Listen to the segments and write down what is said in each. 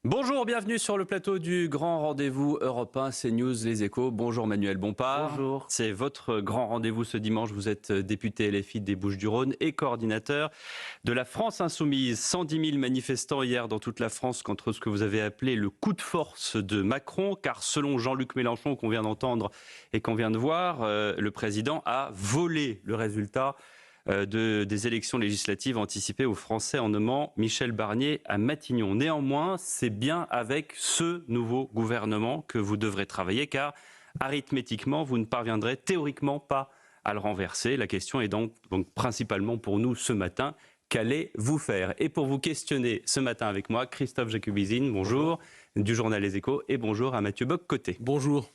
Bonjour, bienvenue sur le plateau du grand rendez-vous Europe 1, CNews, Les Échos. Bonjour Manuel Bompard. Bonjour. C'est votre grand rendez-vous ce dimanche. Vous êtes député LFI des Bouches-du-Rhône et coordinateur de la France Insoumise. 110 000 manifestants hier dans toute la France contre ce que vous avez appelé le coup de force de Macron. Car selon Jean-Luc Mélenchon, qu'on vient d'entendre et qu'on vient de voir, le président a volé le résultat des élections législatives anticipées aux Français en nommant Michel Barnier à Matignon. Néanmoins, c'est bien avec ce nouveau gouvernement que vous devrez travailler, car arithmétiquement, vous ne parviendrez théoriquement pas à le renverser. La question est donc principalement pour nous ce matin, qu'allez-vous faire? Et pour vous questionner ce matin avec moi, Christophe Jacubizine, bonjour, du journal Les Échos, et bonjour à Mathieu Bock-Côté. Bonjour.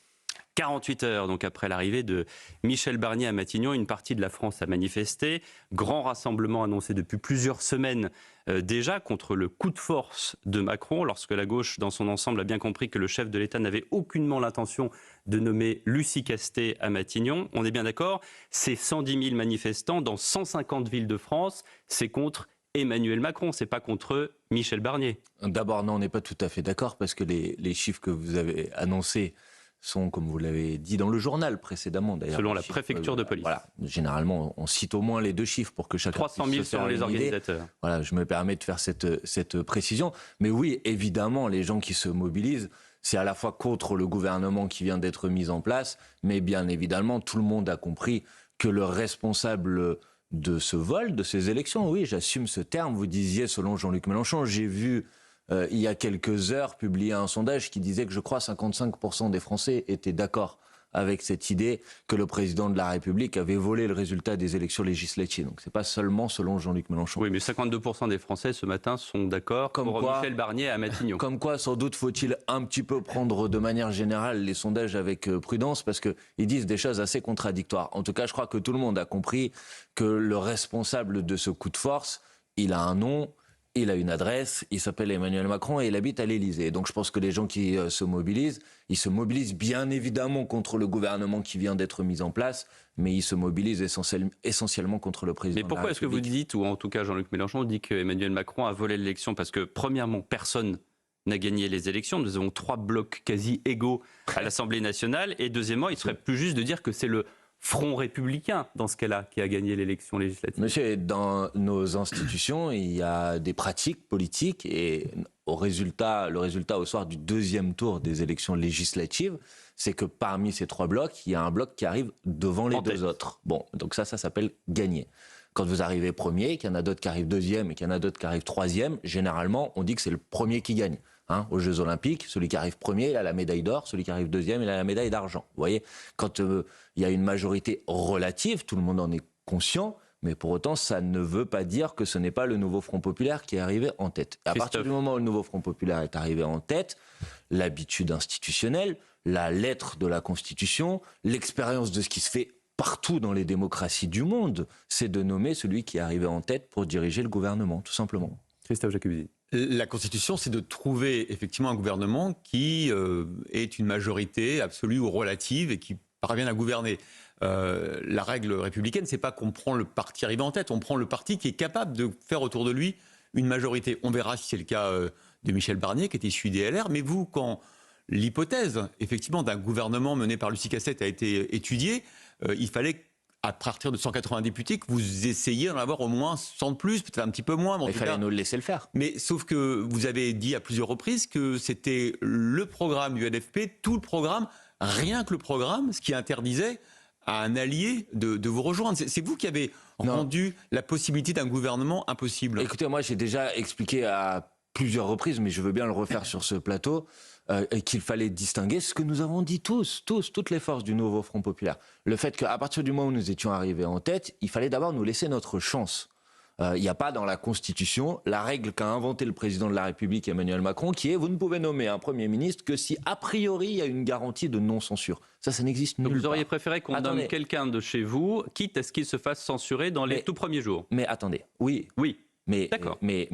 48 heures donc après l'arrivée de Michel Barnier à Matignon, une partie de la France a manifesté. Grand rassemblement annoncé depuis plusieurs semaines déjà contre le coup de force de Macron, lorsque la gauche dans son ensemble a bien compris que le chef de l'État n'avait aucunement l'intention de nommer Lucie Castet à Matignon. On est bien d'accord, c'est 110 000 manifestants dans 150 villes de France, c'est contre Emmanuel Macron, c'est pas contre Michel Barnier. D'abord, non, on n'est pas tout à fait d'accord, parce que les chiffres que vous avez annoncés sont, comme vous l'avez dit dans le journal précédemment d'ailleurs. Selon la préfecture de police. Voilà. Généralement, on cite au moins les deux chiffres pour que chacun 300 000 selon les organisateurs. Voilà, je me permets de faire cette précision. Mais oui, évidemment, les gens qui se mobilisent, c'est à la fois contre le gouvernement qui vient d'être mis en place, mais bien évidemment, tout le monde a compris que le responsable de ce vol, de ces élections, oui, j'assume ce terme, vous disiez selon Jean-Luc Mélenchon, j'ai vu il y a quelques heures publié un sondage qui disait que je crois 55% des Français étaient d'accord avec cette idée que le président de la République avait volé le résultat des élections législatives. Donc c'est pas seulement selon Jean-Luc Mélenchon. Oui, mais 52% des Français ce matin sont d'accord pour Michel Barnier à Matignon. Comme quoi, sans doute faut-il un petit peu prendre de manière générale les sondages avec prudence, parce qu'ils disent des choses assez contradictoires. En tout cas, je crois que tout le monde a compris que le responsable de ce coup de force, il a un nom, il a une adresse, il s'appelle Emmanuel Macron et il habite à l'Élysée. Donc je pense que les gens qui se mobilisent, ils se mobilisent bien évidemment contre le gouvernement qui vient d'être mis en place, mais ils se mobilisent essentiellement contre le président. Mais pourquoi est-ce que vous dites, ou en tout cas Jean-Luc Mélenchon dit qu'Emmanuel Macron a volé l'élection? Parce que premièrement, personne n'a gagné les élections. Nous avons 3 blocs quasi égaux à l'Assemblée nationale. Et deuxièmement, il serait plus juste de dire que c'est le Front républicain, dans ce cas-là, qui a gagné l'élection législative. Monsieur, dans nos institutions, il y a des pratiques politiques et le résultat au soir du deuxième tour des élections législatives, c'est que parmi ces 3 blocs, il y a un bloc qui arrive devant les deux autres. Bon, donc ça s'appelle gagner. Quand vous arrivez premier, qu'il y en a d'autres qui arrivent deuxième et qu'il y en a d'autres qui arrivent troisième, généralement, on dit que c'est le premier qui gagne. Aux Jeux Olympiques, celui qui arrive premier, il a la médaille d'or, celui qui arrive deuxième, il a la médaille d'argent. Vous voyez, quand il y a une majorité relative, tout le monde en est conscient, mais pour autant, ça ne veut pas dire que ce n'est pas le nouveau Front Populaire qui est arrivé en tête. Et à partir du moment où le nouveau Front Populaire est arrivé en tête, l'habitude institutionnelle, la lettre de la Constitution, l'expérience de ce qui se fait partout dans les démocraties du monde, c'est de nommer celui qui est arrivé en tête pour diriger le gouvernement, tout simplement. Christophe Jacubizzi. La Constitution, c'est de trouver effectivement un gouvernement qui ait une majorité absolue ou relative et qui parvienne à gouverner. La règle républicaine, c'est pas qu'on prend le parti arrivé en tête, on prend le parti qui est capable de faire autour de lui une majorité. On verra si c'est le cas de Michel Barnier, qui est issu des LR. Mais vous, quand l'hypothèse, effectivement, d'un gouvernement mené par Lucie Castet a été étudiée, il fallait, à partir de 180 députés, que vous essayiez d'en avoir au moins 100 de plus, peut-être un petit peu moins. Mais il fallait nous le laisser le faire. Mais sauf que vous avez dit à plusieurs reprises que c'était le programme du LFP, tout le programme, rien que le programme, ce qui interdisait à un allié de vous rejoindre. C'est vous qui avez rendu la possibilité d'un gouvernement impossible. Écoutez, moi j'ai déjà expliqué à plusieurs reprises, mais je veux bien le refaire sur ce plateau, qu'il fallait distinguer ce que nous avons dit toutes les forces du nouveau Front Populaire. Le fait qu'à partir du moment où nous étions arrivés en tête, il fallait d'abord nous laisser notre chance. Il n'y a pas dans la Constitution la règle qu'a inventée le président de la République Emmanuel Macron, qui est vous ne pouvez nommer un Premier ministre que si a priori il y a une garantie de non-censure. Ça n'existe nulle part. Vous auriez préféré qu'on nomme quelqu'un de chez vous, quitte à ce qu'il se fasse censurer dans les tout premiers jours. Mais attendez, oui. Oui, Mais, d'accord. Mais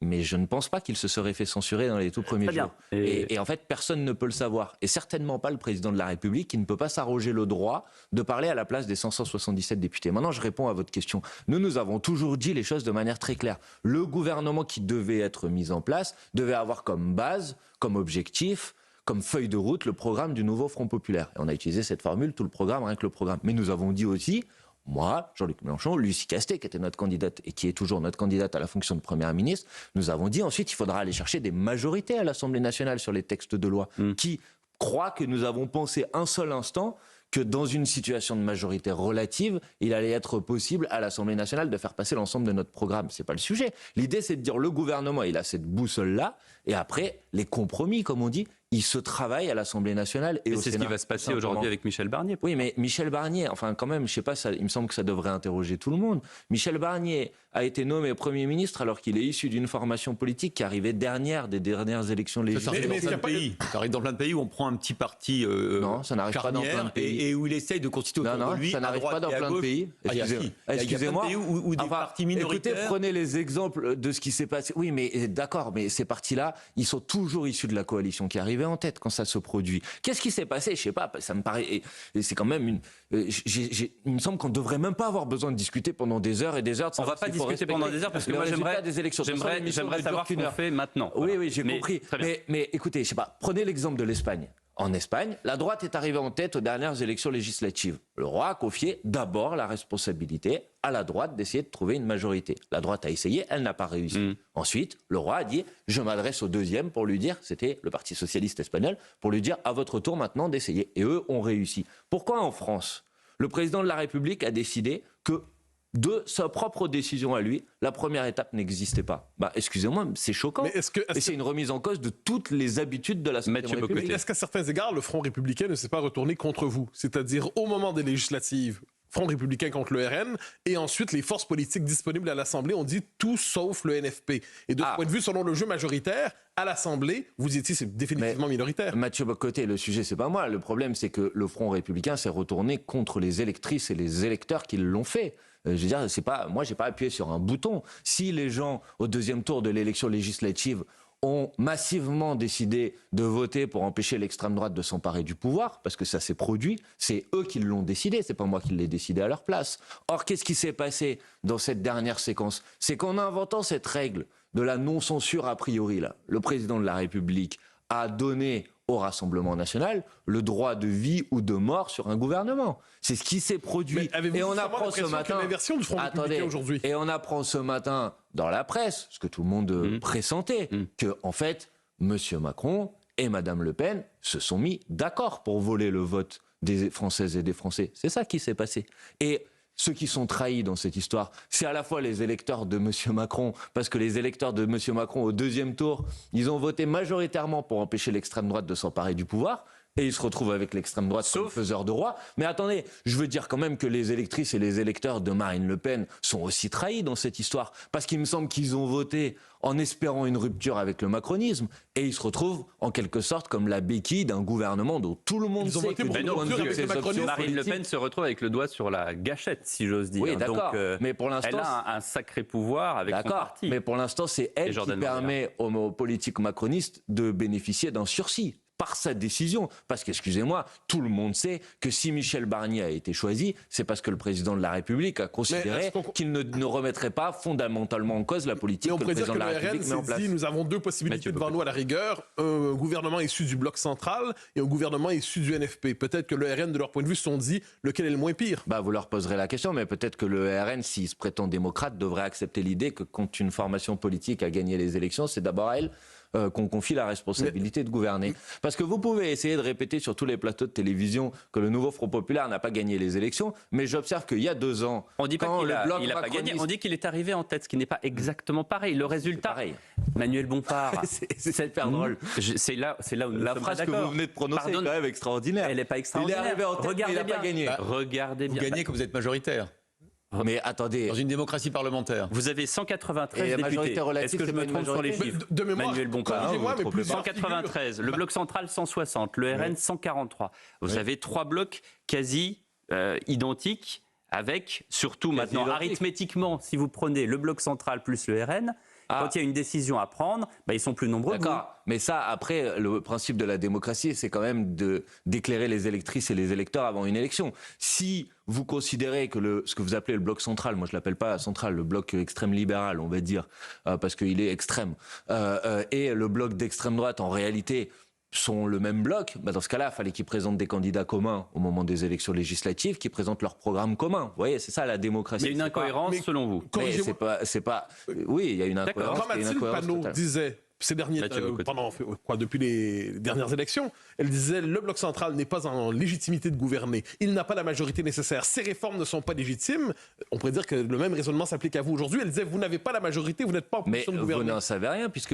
mais je ne pense pas qu'il se serait fait censurer dans les tout premiers Très bien. jours. Et en fait, personne ne peut le savoir. Et certainement pas le président de la République qui ne peut pas s'arroger le droit de parler à la place des 577 députés. Maintenant, je réponds à votre question. Nous avons toujours dit les choses de manière très claire. Le gouvernement qui devait être mis en place devait avoir comme base, comme objectif, comme feuille de route, le programme du nouveau Front populaire. Et on a utilisé cette formule, tout le programme, rien que le programme. Mais nous avons dit aussi, moi, Jean-Luc Mélenchon, Lucie Castet, qui était notre candidate et qui est toujours notre candidate à la fonction de Première ministre, nous avons dit ensuite il faudra aller chercher des majorités à l'Assemblée nationale sur les textes de loi. Qui croient que nous avons pensé un seul instant que dans une situation de majorité relative, il allait être possible à l'Assemblée nationale de faire passer l'ensemble de notre programme. C'est pas le sujet. L'idée, c'est de dire le gouvernement, il a cette boussole-là, et après, les compromis, comme on dit, il se travaille à l'Assemblée nationale et au Sénat. C'est ce qui va se passer aujourd'hui avec Michel Barnier. Oui, mais Michel Barnier, enfin quand même, je sais pas, il me semble que ça devrait interroger tout le monde. Michel Barnier a été nommé Premier ministre alors qu'il est issu d'une formation politique qui arrivait dernière des dernières élections législatives. Ça arrive dans plein de pays où on prend un petit parti non, ça n'arrive pas dans plein de pays. Et où il essaye de constituer autour de lui ça n'arrive pas dans plein de pays. Excusez-moi. Où des partis minoritaires. Écoutez, prenez les exemples de ce qui s'est passé. Oui, mais d'accord, mais ces partis-là, ils sont toujours issus de la coalition qui arrivait en tête quand ça se produit. Qu'est-ce qui s'est passé? Je sais pas, ça me paraît... Et c'est quand même une... il me semble qu'on ne devrait même pas avoir besoin de discuter pendant des heures et des heures. On ne va pas discuter pendant des heures parce que moi j'aimerais savoir ce qu'on fait maintenant. Oui, j'ai compris. Mais écoutez, je sais pas, prenez l'exemple de l'Espagne. En Espagne, la droite est arrivée en tête aux dernières élections législatives. Le roi a confié d'abord la responsabilité à la droite d'essayer de trouver une majorité. La droite a essayé, elle n'a pas réussi. Ensuite, le roi a dit, je m'adresse au deuxième pour lui dire, c'était le Parti socialiste espagnol, pour lui dire à votre tour maintenant d'essayer. Et eux ont réussi. Pourquoi en France, le président de la République a décidé que de sa propre décision à lui, la première étape n'existait pas? Excusez-moi, c'est choquant. Et c'est une remise en cause de toutes les habitudes de la République. Est-ce qu'à certains égards, le Front républicain ne s'est pas retourné contre vous? C'est-à-dire, au moment des législatives, Front républicain contre le RN, et ensuite les forces politiques disponibles à l'Assemblée ont dit tout sauf le NFP. Et de ce point de vue, selon le jeu majoritaire, à l'Assemblée, vous étiez définitivement minoritaire. Mathieu Bocoté, le sujet, c'est pas moi. Le problème, c'est que le Front républicain s'est retourné contre les électrices et les électeurs qui l'ont fait. Je veux dire, moi, j'ai pas appuyé sur un bouton. Si les gens, au deuxième tour de l'élection législative, ont massivement décidé de voter pour empêcher l'extrême droite de s'emparer du pouvoir, parce que ça s'est produit, c'est eux qui l'ont décidé, c'est pas moi qui l'ai décidé à leur place. Or, qu'est-ce qui s'est passé dans cette dernière séquence? C'est qu'en inventant cette règle de la non-censure a priori, là, le président de la République a donné au Rassemblement national le droit de vie ou de mort sur un gouvernement. C'est ce qui s'est produit. Et on apprend ce matin... version du Front républicain aujourd'hui. Et on apprend ce matin dans la presse, ce que tout le monde pressentait, que en fait, M. Macron et Mme Le Pen se sont mis d'accord pour voler le vote des Françaises et des Français. C'est ça qui s'est passé. Et ceux qui sont trahis dans cette histoire, c'est à la fois les électeurs de M. Macron, parce que les électeurs de M. Macron, au deuxième tour, ils ont voté majoritairement pour empêcher l'extrême droite de s'emparer du pouvoir, et ils se retrouvent avec l'extrême droite comme faiseur de roi. Mais attendez, je veux dire quand même que les électrices et les électeurs de Marine Le Pen sont aussi trahis dans cette histoire, parce qu'il me semble qu'ils ont voté en espérant une rupture avec le macronisme, et ils se retrouvent en quelque sorte comme la béquille d'un gouvernement dont tout le monde sait que Marine Le Pen se retrouve avec le doigt sur la gâchette, si j'ose dire. Oui, d'accord. Mais pour l'instant, elle a un sacré pouvoir avec son parti. Mais pour l'instant, c'est elle qui permet aux politiques macronistes de bénéficier d'un sursis par sa décision. Parce qu'excusez-moi, tout le monde sait que si Michel Barnier a été choisi, c'est parce que le président de la République a considéré qu'il ne remettrait pas fondamentalement en cause la politique que le président de la République met en place. Nous avons deux possibilités devant nous à la rigueur, un gouvernement issu du bloc central et un gouvernement issu du NFP. Peut-être que le RN, de leur point de vue, se sont dit lequel est le moins pire. Vous leur poserez la question, mais peut-être que le RN, s'il se prétend démocrate, devrait accepter l'idée que quand une formation politique a gagné les élections, c'est d'abord à elle qu'on confie la responsabilité de gouverner. Parce que vous pouvez essayer de répéter sur tous les plateaux de télévision que le nouveau Front populaire n'a pas gagné les élections, mais j'observe qu'il y a 2 ans, on dit pas qu'il n'a pas gagné, on dit qu'il est arrivé en tête, ce qui n'est pas exactement pareil. Le résultat, Manuel Bompard, c'est super drôle. C'est là où nous la phrase que vous venez de prononcer est quand même extraordinaire. Elle n'est pas extraordinaire. Il est arrivé en tête, mais il n'a pas gagné. Regardez bien. Vous gagnez quand vous êtes majoritaire. Mais attendez. Dans une démocratie parlementaire. Vous avez 193 et la députés. Majorité relative, est-ce que je me trompe sur les chiffres? De mémoire, Manuel Bompard. mais plus 193. Le bloc central, 160. Le RN, 143. Vous avez 3 blocs quasi identiques, avec surtout maintenant, arithmétiquement, si vous prenez le bloc central plus le RN, Quand il y a une décision à prendre, ils sont plus nombreux. D'accord. Mais ça, après, le principe de la démocratie, c'est quand même d'éclairer les électrices et les électeurs avant une élection. Si vous considérez que ce que vous appelez le bloc central, moi je l'appelle pas central, le bloc extrême libéral, on va dire, parce qu'il est extrême, et le bloc d'extrême droite, en réalité, sont le même bloc, dans ce cas-là, il fallait qu'ils présentent des candidats communs au moment des élections législatives, qui présentent leur programme commun. Vous voyez, c'est ça la démocratie. Il y a une incohérence selon vous. Mais c'est pas. Oui, il y a une incohérence. Quand Mathilde Panot disait ces derniers depuis les dernières élections, elle disait le bloc central n'est pas en légitimité de gouverner. Il n'a pas la majorité nécessaire. Ces réformes ne sont pas légitimes. On pourrait dire que le même raisonnement s'applique à vous aujourd'hui. Elle disait vous n'avez pas la majorité, vous n'êtes pas en position de gouverner. Mais vous n'en savez rien puisque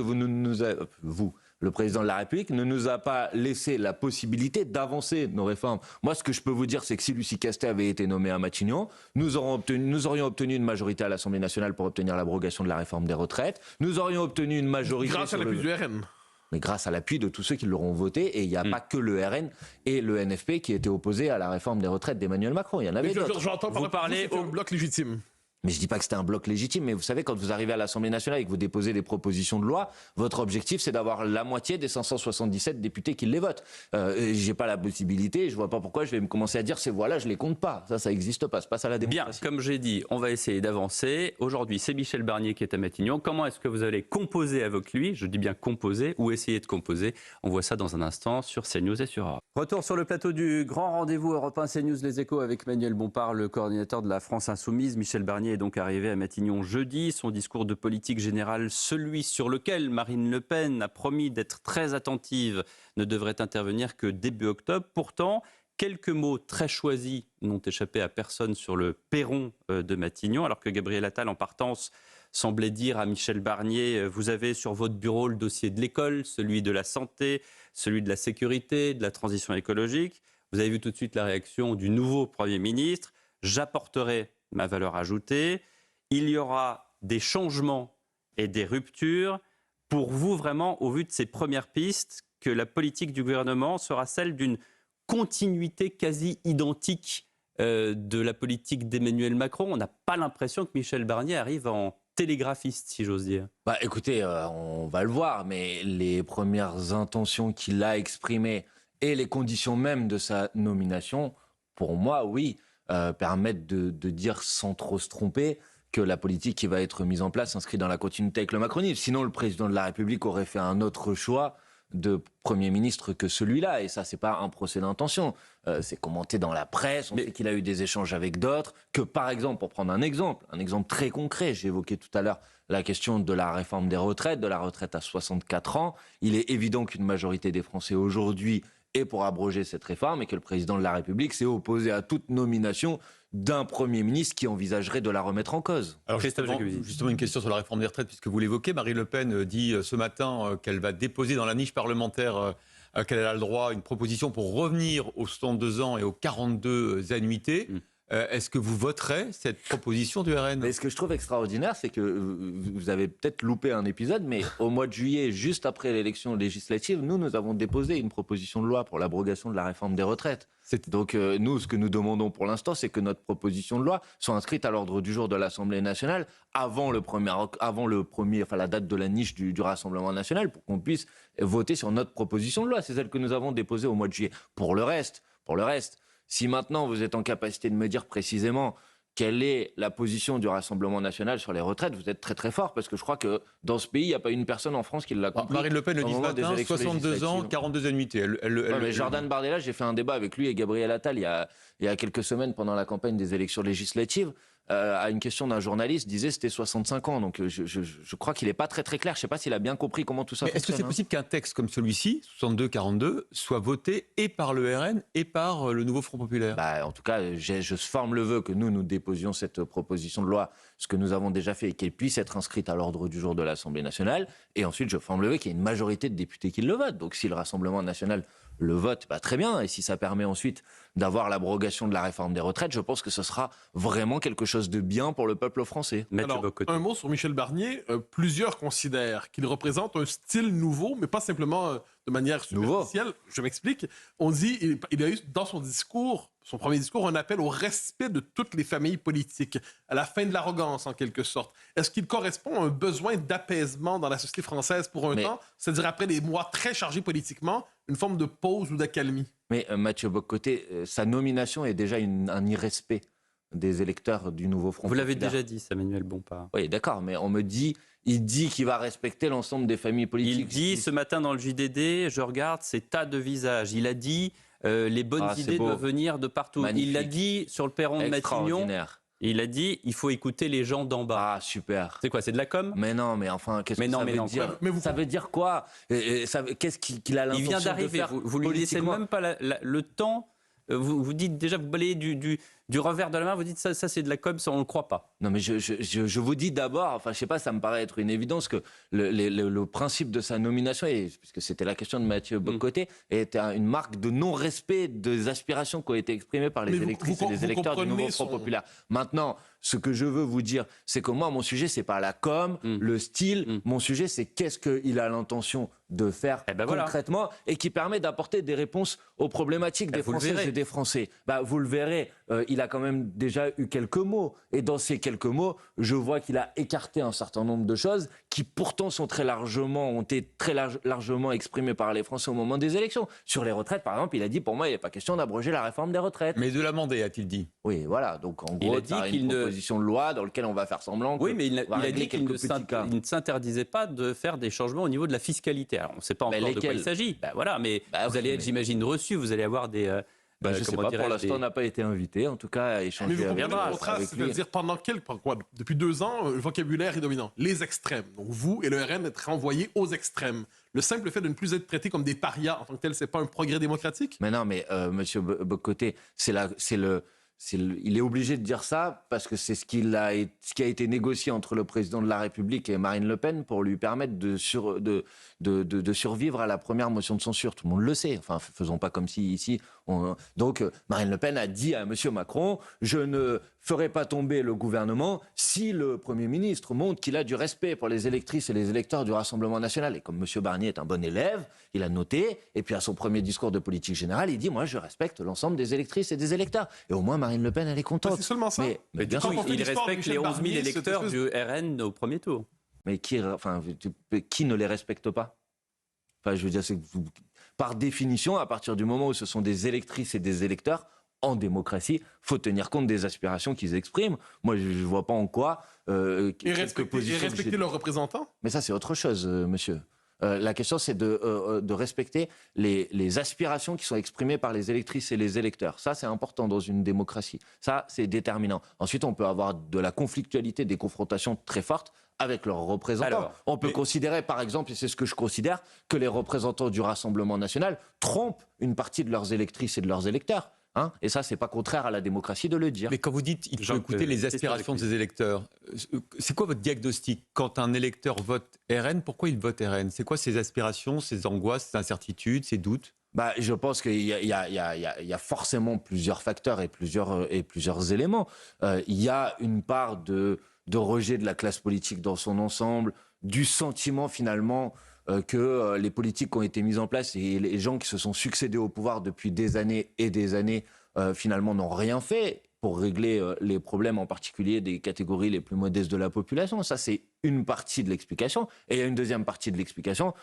le président de la République ne nous a pas laissé la possibilité d'avancer nos réformes. Moi, ce que je peux vous dire, c'est que si Lucie Castet avait été nommée à Matignon, nous aurions obtenu une majorité à l'Assemblée nationale pour obtenir l'abrogation de la réforme des retraites. Nous aurions obtenu une majorité... Grâce à l'appui du RN. Mais grâce à l'appui de tous ceux qui l'auront voté. Et il n'y a pas que le RN et le NFP qui étaient opposés à la réforme des retraites d'Emmanuel Macron. Il y en avait d'autres. J'entends vous parlez au bloc légitime. Mais je dis pas que c'était un bloc légitime, mais vous savez, quand vous arrivez à l'Assemblée nationale et que vous déposez des propositions de loi, votre objectif, c'est d'avoir la moitié des 577 députés qui les votent. J'ai pas la possibilité, je vois pas pourquoi je vais me commencer à dire, je les compte pas. Ça existe pas, c'est pas ça la démocratie. Bien, comme j'ai dit, on va essayer d'avancer. Aujourd'hui, c'est Michel Barnier qui est à Matignon. Comment est-ce que vous allez composer avec lui? Je dis bien composer ou essayer de composer. On voit ça dans un instant sur CNews et sur Europe. Retour sur le plateau du grand rendez-vous Europe 1 CNews Les Échos avec Manuel Bompard, le coordinateur de la France Insoumise. Michel Barnier est donc arrivé à Matignon jeudi. Son discours de politique générale, celui sur lequel Marine Le Pen a promis d'être très attentive, ne devrait intervenir que début octobre. Pourtant, quelques mots très choisis n'ont échappé à personne sur le perron de Matignon, alors que Gabriel Attal, en partance, semblait dire à Michel Barnier, vous avez sur votre bureau le dossier de l'école, celui de la santé, celui de la sécurité, de la transition écologique. Vous avez vu tout de suite la réaction du nouveau Premier ministre. J'apporterai ma valeur ajoutée. Il y aura des changements et des ruptures. Pour vous, vraiment, au vu de ces premières pistes, que la politique du gouvernement sera celle d'une continuité quasi identique de la politique d'Emmanuel Macron. On n'a pas l'impression que Michel Barnier arrive en télégraphiste, si j'ose dire. Écoutez, on va le voir, mais les premières intentions qu'il a exprimées et les conditions même de sa nomination, pour moi, oui, permettent de dire sans trop se tromper que la politique qui va être mise en place s'inscrit dans la continuité avec le macronisme. Sinon, le président de la République aurait fait un autre choix de Premier ministre que celui-là. Et ça, c'est pas un procès d'intention. C'est commenté dans la presse, on sait qu'il a eu des échanges avec d'autres, que par exemple, pour prendre un exemple très concret, j'ai évoqué tout à l'heure la question de la réforme des retraites, de la retraite à 64 ans. Il est évident qu'une majorité des Français aujourd'hui est pour abroger cette réforme et que le président de la République s'est opposé à toute nomination d'un Premier ministre qui envisagerait de la remettre en cause. Alors justement, une question sur la réforme des retraites, puisque vous l'évoquez. Marine Le Pen dit ce matin qu'elle va déposer dans la niche parlementaire qu'elle a le droit une proposition pour revenir aux 62 ans et aux 42 annuités. Est-ce que vous voterez cette proposition du RN? Mais ce que je trouve extraordinaire, c'est que vous avez peut-être loupé un épisode, mais au mois de juillet, juste après l'élection législative, nous avons déposé une proposition de loi pour l'abrogation de la réforme des retraites. Donc nous, ce que nous demandons pour l'instant, c'est que notre proposition de loi soit inscrite à l'ordre du jour de l'Assemblée nationale avant la date de la niche du Rassemblement national, pour qu'on puisse voter sur notre proposition de loi. C'est celle que nous avons déposée au mois de juillet. Pour le reste, si maintenant vous êtes en capacité de me dire précisément quelle est la position du Rassemblement national sur les retraites, vous êtes très très fort, parce que je crois que dans ce pays, il n'y a pas une personne en France qui l'a compris. Marine Le Pen le dit ce matin, 62 ans, 42 annuités. Mais Jordan Bardella, j'ai fait un débat avec lui et Gabriel Attal il y a quelques semaines pendant la campagne des élections législatives. À une question d'un journaliste, disait c'était 65 ans. Donc je crois qu'il n'est pas très très clair. Je ne sais pas s'il a bien compris comment tout ça fonctionne. Est-ce que c'est possible qu'un texte comme celui-ci, 62-42, soit voté et par le RN et par le nouveau Front populaire? En tout cas, je forme le vœu que nous déposions cette proposition de loi, ce que nous avons déjà fait, et qu'elle puisse être inscrite à l'ordre du jour de l'Assemblée nationale. Et ensuite, je forme le vœu qu'il y ait une majorité de députés qui le votent. Donc si le Rassemblement national le vote, très bien. Et si ça permet ensuite d'avoir l'abrogation de la réforme des retraites, je pense que ce sera vraiment quelque chose de bien pour le peuple français. Alors, un mot sur Michel Barnier. Plusieurs considèrent qu'il représente un style nouveau, mais pas simplement de manière superficielle. Je m'explique. On dit, il a eu dans son discours, son premier discours, un appel au respect de toutes les familles politiques, à la fin de l'arrogance en quelque sorte. Est-ce qu'il correspond à un besoin d'apaisement dans la société française pour un temps, c'est-à-dire après des mois très chargés politiquement, une forme de pause ou d'accalmie? Mais Mathieu Bock-Côté, sa nomination est déjà un irrespect des électeurs du nouveau Front Vous l'avez populaire. déjà dit, Samuel Bompard. Oui, d'accord, mais on me dit, il dit qu'il va respecter l'ensemble des familles politiques. Il dit ce matin dans le JDD, je regarde ces tas de visages. Il a dit les bonnes idées doivent venir de partout. Magnifique. Il l'a dit sur le perron de Matignon. Il a dit il faut écouter les gens d'en bas. Ah, super. C'est quoi, c'est de la com? Mais non, mais enfin, qu'est-ce que ça veut dire? Ça veut dire quoi? Qu'est-ce qu'il a l'intention de faire? Il vient d'arriver, vous lui laissez même pas le temps. Vous dites déjà, vous balayez du revers de la main, vous dites ça c'est de la com, ça on ne le croit pas. Non mais je vous dis d'abord, enfin je sais pas, ça me paraît être une évidence que le principe de sa nomination, puisque c'était la question de Mathieu Bock-Côté, est une marque de non-respect des aspirations qui ont été exprimées par les électrices et les électeurs du nouveau Front populaire. Maintenant, ce que je veux vous dire, c'est que moi, mon sujet, c'est pas la com, le style. Mon sujet, c'est qu'est-ce qu'il a l'intention de faire concrètement et qui permet d'apporter des réponses aux problématiques des Françaises et des Français. Vous le verrez, il a quand même déjà eu quelques mots. Et dans ces quelques mots, je vois qu'il a écarté un certain nombre de choses qui pourtant ont été très largement exprimées par les Français au moment des élections. Sur les retraites, par exemple, il a dit, pour moi, il n'est pas question d'abroger la réforme des retraites. Mais de l'amender, a-t-il dit? Oui, voilà. Donc, en gros, il a dit une proposition de loi dans laquelle on va faire semblant. Oui, mais il a dit qu'il ne s'interdisait pas de faire des changements au niveau de la fiscalité. Alors, on ne sait pas encore de quoi il s'agit. Voilà, mais vous allez être, j'imagine, reçu. Vous allez avoir des... je ne sais pas, pour l'instant, on n'a pas été invité, en tout cas, à échanger. Mais vous comprenez le contraste, c'est-à-dire depuis 2 ans, le vocabulaire est dominant. Les extrêmes. Donc vous et le RN êtes renvoyés aux extrêmes. Le simple fait de ne plus être traités comme des parias en tant que tel, c'est pas un progrès démocratique? Mais non, mais Monsieur Bock-Côté, il est obligé de dire ça parce que c'est ce qui a été négocié entre le président de la République et Marine Le Pen pour lui permettre de survivre à la première motion de censure. Tout le monde le sait. Enfin, faisons pas comme si ici... Donc, Marine Le Pen a dit à M. Macron, je ne ferai pas tomber le gouvernement si le Premier ministre montre qu'il a du respect pour les électrices et les électeurs du Rassemblement national. Et comme M. Barnier est un bon élève, il a noté, et puis à son premier discours de politique générale, il dit, moi, je respecte l'ensemble des électrices et des électeurs. Et au moins, Marine Le Pen, elle est contente. C'est seulement ça. Mais bien sûr, il respecte les 11 000 électeurs du RN au premier tour. Mais qui ne les respecte pas? Enfin, je veux dire, par définition, à partir du moment où ce sont des électrices et des électeurs, en démocratie, il faut tenir compte des aspirations qu'ils expriment. Moi, je ne vois pas en quoi... et respecter leurs représentants? Mais ça, c'est autre chose, monsieur. La question, c'est de respecter les aspirations qui sont exprimées par les électrices et les électeurs. Ça, c'est important dans une démocratie. Ça, c'est déterminant. Ensuite, on peut avoir de la conflictualité, des confrontations très fortes avec leurs représentants. On peut considérer, par exemple, et c'est ce que je considère, que les représentants du Rassemblement national trompent une partie de leurs électrices et de leurs électeurs. Et ça, c'est pas contraire à la démocratie de le dire. Mais quand vous dites il faut écouter les aspirations de ses électeurs, c'est quoi votre diagnostic? Quand un électeur vote RN, pourquoi il vote RN? C'est quoi ses aspirations, ses angoisses, ses incertitudes, ses doutes? Je pense qu'il y a forcément plusieurs facteurs et plusieurs éléments. Il y a une part de rejet de la classe politique dans son ensemble, du sentiment finalement que les politiques qui ont été mises en place et les gens qui se sont succédés au pouvoir depuis des années et des années finalement n'ont rien fait pour régler les problèmes en particulier des catégories les plus modestes de la population. Ça, c'est une partie de l'explication. Et il y a une deuxième partie de l'explication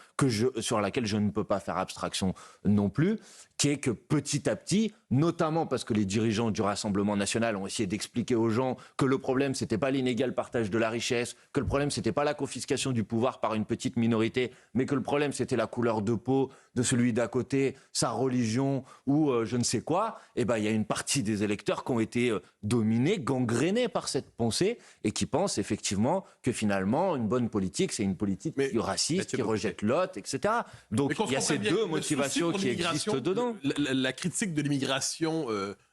sur laquelle je ne peux pas faire abstraction non plus, qui est que petit à petit, notamment parce que les dirigeants du Rassemblement national ont essayé d'expliquer aux gens que le problème, c'était pas l'inégal partage de la richesse, que le problème, c'était pas la confiscation du pouvoir par une petite minorité, mais que le problème, c'était la couleur de peau de celui d'à côté, sa religion ou je ne sais quoi. Et il y a une partie des électeurs qui ont été dominés, gangrénés par cette pensée et qui pensent effectivement que finalement, une bonne politique, c'est une politique qui est raciste, qui rejette l'autre, etc. Donc il y a ces deux motivations qui existent dedans. La critique de l'immigration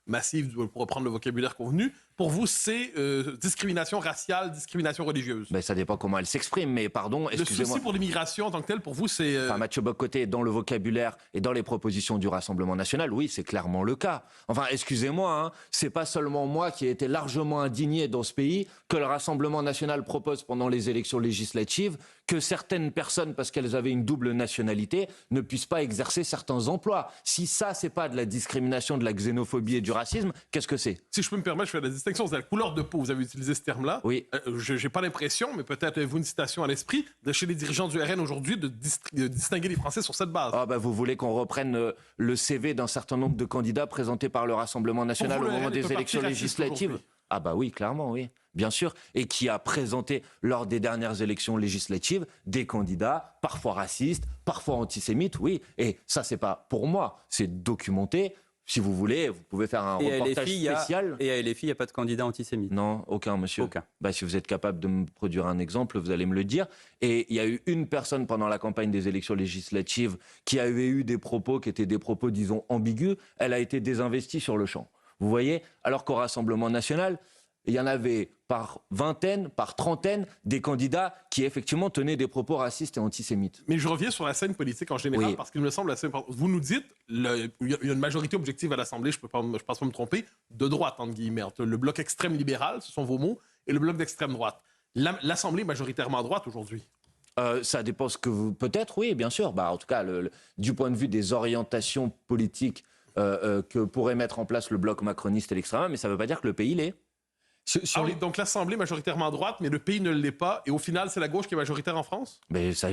massive, pour reprendre le vocabulaire convenu, pour vous, c'est discrimination raciale, discrimination religieuse. Ben, ça dépend comment elle s'exprime, mais pardon, Le excusez-moi. souci pour l'immigration en tant que tel, pour vous, c'est... Enfin, Mathieu Bock-Côté, dans le vocabulaire et dans les propositions du Rassemblement national, oui, c'est clairement le cas. Enfin, excusez-moi, hein, c'est pas seulement moi qui ai été largement indigné dans ce pays que le Rassemblement national propose pendant les élections législatives que certaines personnes, parce qu'elles avaient une double nationalité, ne puissent pas exercer certains emplois. Si ça, c'est pas de la discrimination, de la xénophobie et du racisme, qu'est-ce que c'est? Si je peux me permettre, je fais la distinction, c'est la couleur de peau. Vous avez utilisé ce terme-là. Oui. Je n'ai pas l'impression, mais peut-être avez-vous une citation à l'esprit, de chez les dirigeants du RN aujourd'hui, de distinguer les Français sur cette base. Ah ben vous voulez qu'on reprenne le CV d'un certain nombre de candidats présentés par le Rassemblement national Pour vous, au moment le RN est un des parti élections raciste législatives? aujourd'hui. Ah bah oui, clairement, oui, bien sûr. Et qui a présenté lors des dernières élections législatives des candidats parfois racistes, parfois antisémites, oui. Et ça, c'est pas pour moi, c'est documenté. Si vous voulez, vous pouvez faire un reportage spécial. Et à LFI, il n'y a pas de candidat antisémite. Non, aucun, monsieur. Aucun. Bah, si vous êtes capable de me produire un exemple, vous allez me le dire. Et il y a eu une personne pendant la campagne des élections législatives qui avait eu des propos qui étaient des propos, disons, ambigus. Elle a été désinvestie sur le champ. Vous voyez? Alors qu'au Rassemblement national, il y en avait par vingtaine, par trentaine, des candidats qui effectivement tenaient des propos racistes et antisémites. Mais je reviens sur la scène politique en général, Oui. parce qu'il me semble assez important. Vous nous dites, il y a une majorité objective à l'Assemblée, je pense pas me tromper, de droite, entre guillemets. Entre le bloc extrême libéral, ce sont vos mots, et le bloc d'extrême droite. L'Assemblée est majoritairement à droite aujourd'hui. Ça dépend ce que vous... Peut-être, oui, bien sûr. Bah, en tout cas, du point de vue des orientations politiques que pourrait mettre en place le bloc macroniste et l'extrême, mais ça ne veut pas dire que le pays l'est. Oui, donc l'Assemblée est majoritairement à droite, mais le pays ne l'est pas, et au final, c'est la gauche qui est majoritaire en France? Mais ça,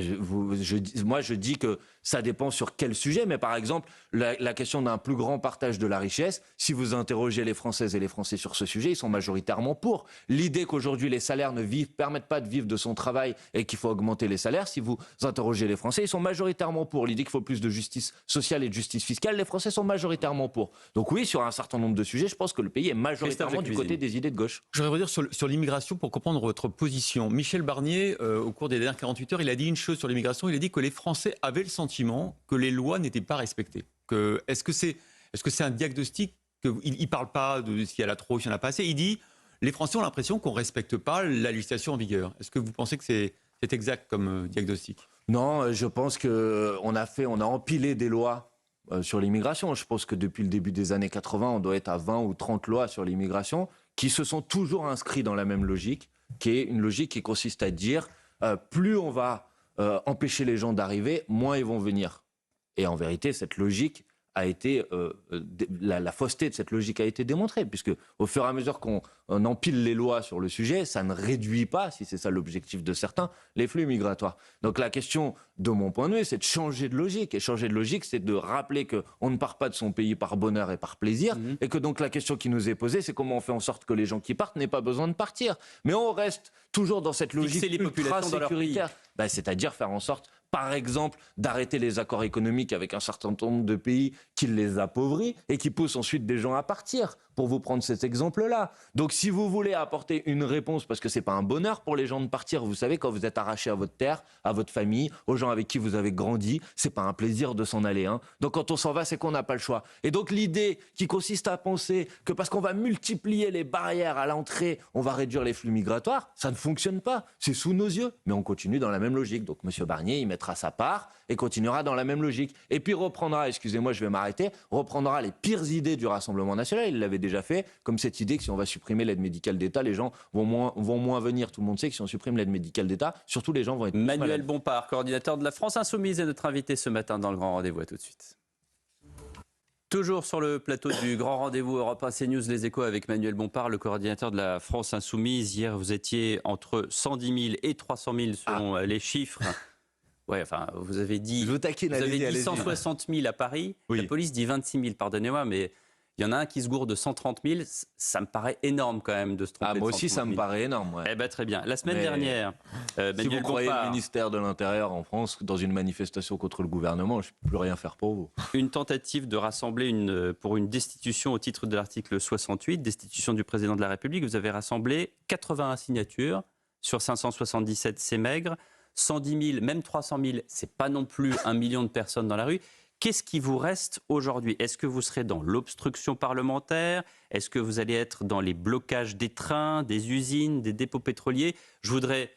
moi, je dis que ça dépend sur quel sujet. Mais par exemple, la question d'un plus grand partage de la richesse, si vous interrogez les Françaises et les Français sur ce sujet, ils sont majoritairement pour. L'idée qu'aujourd'hui les salaires ne permettent pas de vivre de son travail et qu'il faut augmenter les salaires, si vous interrogez les Français, ils sont majoritairement pour. L'idée qu'il faut plus de justice sociale et de justice fiscale, les Français sont majoritairement pour. Donc oui, sur un certain nombre de sujets, je pense que le pays est majoritairement du côté des idées de gauche. Je voudrais redire sur l'immigration pour comprendre votre position. Michel Barnier, au cours des dernières 48 heures, il a dit une chose sur l'immigration. Il a dit que les Français avaient le sentiment que les lois n'étaient pas respectées. Est-ce que c'est un diagnostic il ne parle pas de s'il y en a trop, s'il n'y en a pas assez. Il dit les Français ont l'impression qu'on ne respecte pas la législation en vigueur. Est-ce que vous pensez que c'est exact comme diagnostic? Non, je pense qu'on a empilé des lois sur l'immigration. Je pense que depuis le début des années 80, on doit être à 20 ou 30 lois sur l'immigration qui se sont toujours inscrits dans la même logique, qui est une logique qui consiste à dire plus on va empêcher les gens d'arriver, moins ils vont venir. Et en vérité, cette logique a été la fausseté de cette logique a été démontrée, puisque au fur et à mesure qu'on empile les lois sur le sujet, ça ne réduit pas, si c'est ça l'objectif de certains, les flux migratoires. Donc la question, de mon point de vue, c'est de changer de logique. Et changer de logique, c'est de rappeler qu'on ne part pas de son pays par bonheur et par plaisir, et que donc la question qui nous est posée, c'est comment on fait en sorte que les gens qui partent n'aient pas besoin de partir. Mais on reste toujours dans cette logique ultra sécuritaire, c'est-à-dire faire en sorte, par exemple, d'arrêter les accords économiques avec un certain nombre de pays qui les appauvrit et qui poussent ensuite des gens à partir, pour vous prendre cet exemple-là. Donc si vous voulez apporter une réponse, parce que c'est pas un bonheur pour les gens de partir, vous savez, quand vous êtes arraché à votre terre, à votre famille, aux gens avec qui vous avez grandi, c'est pas un plaisir de s'en aller. Donc quand on s'en va, c'est qu'on n'a pas le choix. Et donc l'idée qui consiste à penser que parce qu'on va multiplier les barrières à l'entrée, on va réduire les flux migratoires, ça ne fonctionne pas. C'est sous nos yeux. Mais on continue dans la même logique. Donc M. Barnier, il mettra sa part et continuera dans la même logique. Et puis reprendra, excusez-moi, je vais m'arrêter, reprendra les pires idées du Rassemblement national. Il l'avait déjà fait, comme cette idée que si on va supprimer l'aide médicale d'État, les gens vont moins venir. Tout le monde sait que si on supprime l'aide médicale d'État, surtout les gens vont être Manuel Bompard, coordinateur de la France Insoumise, est notre invité ce matin dans le Grand Rendez-vous. À tout de suite. Toujours sur le plateau du Grand Rendez-vous Europe 1 CNews Les Échos avec Manuel Bompard, le coordinateur de la France Insoumise. Hier, vous étiez entre 110 000 et 300 000 selon les chiffres. Ouais, enfin, vous avez dit, je vous taquine, vous avez dit 160 000 à Paris. Oui. La police dit 26 000, pardonnez-moi, mais il y en a un qui se gourde de 130 000. Ça me paraît énorme quand même de se tromper. Moi aussi, ça me paraît énorme. Ouais. Eh ben, très bien. La semaine dernière, si vous croyez le ministère de l'Intérieur en France dans une manifestation contre le gouvernement, je ne peux plus rien faire pour vous. Une tentative de rassembler pour une destitution au titre de l'article 68, destitution du président de la République. Vous avez rassemblé 81 signatures sur 577, c'est maigre. 110 000, même 300 000, c'est pas non plus 1 million de personnes dans la rue. Qu'est-ce qui vous reste aujourd'hui? Est-ce que vous serez dans l'obstruction parlementaire? Est-ce que vous allez être dans les blocages des trains, des usines, des dépôts pétroliers? Je voudrais,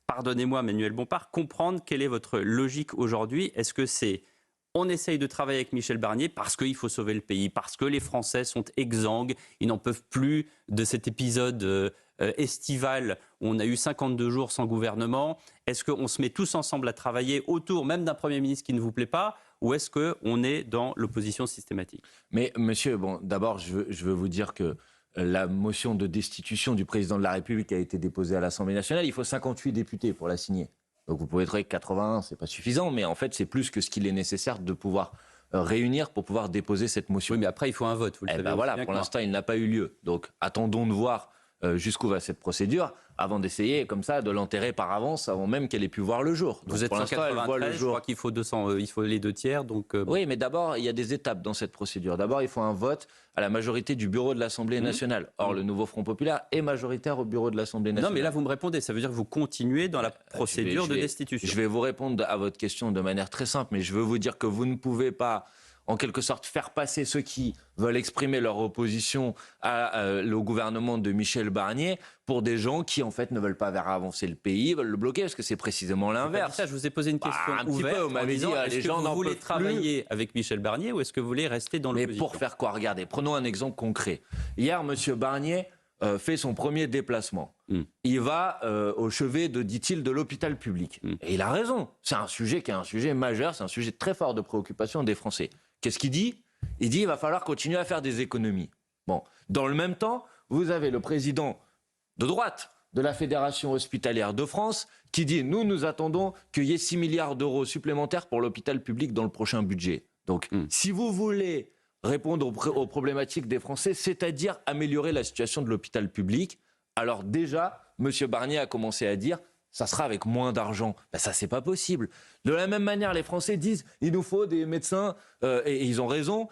pardonnez-moi Manuel Bompard, comprendre quelle est votre logique aujourd'hui. Est-ce que c'est on essaye de travailler avec Michel Barnier parce qu'il faut sauver le pays, parce que les Français sont exsangues, ils n'en peuvent plus de cet épisode estival où on a eu 52 jours sans gouvernement? Est-ce qu'on se met tous ensemble à travailler autour même d'un Premier ministre qui ne vous plaît pas, ou est-ce qu'on est dans l'opposition systématique? Mais monsieur, bon, d'abord, je veux vous dire que la motion de destitution du président de la République a été déposée à l'Assemblée nationale. Il faut 58 députés pour la signer. Donc vous pouvez trouver que 81, c'est pas suffisant, mais en fait, c'est plus que ce qu'il est nécessaire de pouvoir réunir pour pouvoir déposer cette motion. Oui, mais après, il faut un vote, vous le savez. Ben voilà, pour l'instant, il n'a pas eu lieu. Donc attendons de voir jusqu'où va cette procédure avant d'essayer comme ça de l'enterrer par avance avant même qu'elle ait pu voir le jour. Donc, vous êtes pour l'instant, elle voit le je jour. crois qu'il faut 200, il faut les 2/3. Donc Oui, mais d'abord, il y a des étapes dans cette procédure. D'abord, il faut un vote à la majorité du bureau de l'Assemblée nationale. Or, le nouveau Front populaire est majoritaire au bureau de l'Assemblée nationale. Non, mais là, vous me répondez. Ça veut dire que vous continuez dans la procédure de destitution. Je vais vous répondre à votre question de manière très simple, mais je veux vous dire que vous ne pouvez pas, en quelque sorte, faire passer ceux qui veulent exprimer leur opposition au gouvernement de Michel Barnier pour des gens qui, en fait, ne veulent pas faire avancer le pays, veulent le bloquer, parce que c'est précisément l'inverse. Ça, je vous ai posé une question un petit ouverte. peu, vous m'avez dit, les gens vous n'en voulez peuvent travailler avec Michel Barnier ou est-ce que vous voulez rester dans l'opposition? Mais pour faire quoi? Regardez, prenons un exemple concret. Hier, M. Barnier fait son premier déplacement. Il va au chevet, dit-il, de l'hôpital public. Et il a raison. C'est un sujet qui est un sujet majeur, c'est un sujet très fort de préoccupation des Français. Qu'est-ce qu'il dit? Il dit qu'il va falloir continuer à faire des économies. Bon, dans le même temps, vous avez le président de droite de la Fédération hospitalière de France qui dit « Nous attendons qu'il y ait 6 milliards d'euros supplémentaires pour l'hôpital public dans le prochain budget. » Donc, si vous voulez répondre aux problématiques des Français, c'est-à-dire améliorer la situation de l'hôpital public, alors déjà, M. Barnier a commencé à dire ça sera avec moins d'argent. Ben ça, c'est pas possible. De la même manière, les Français disent il nous faut des médecins, et ils ont raison,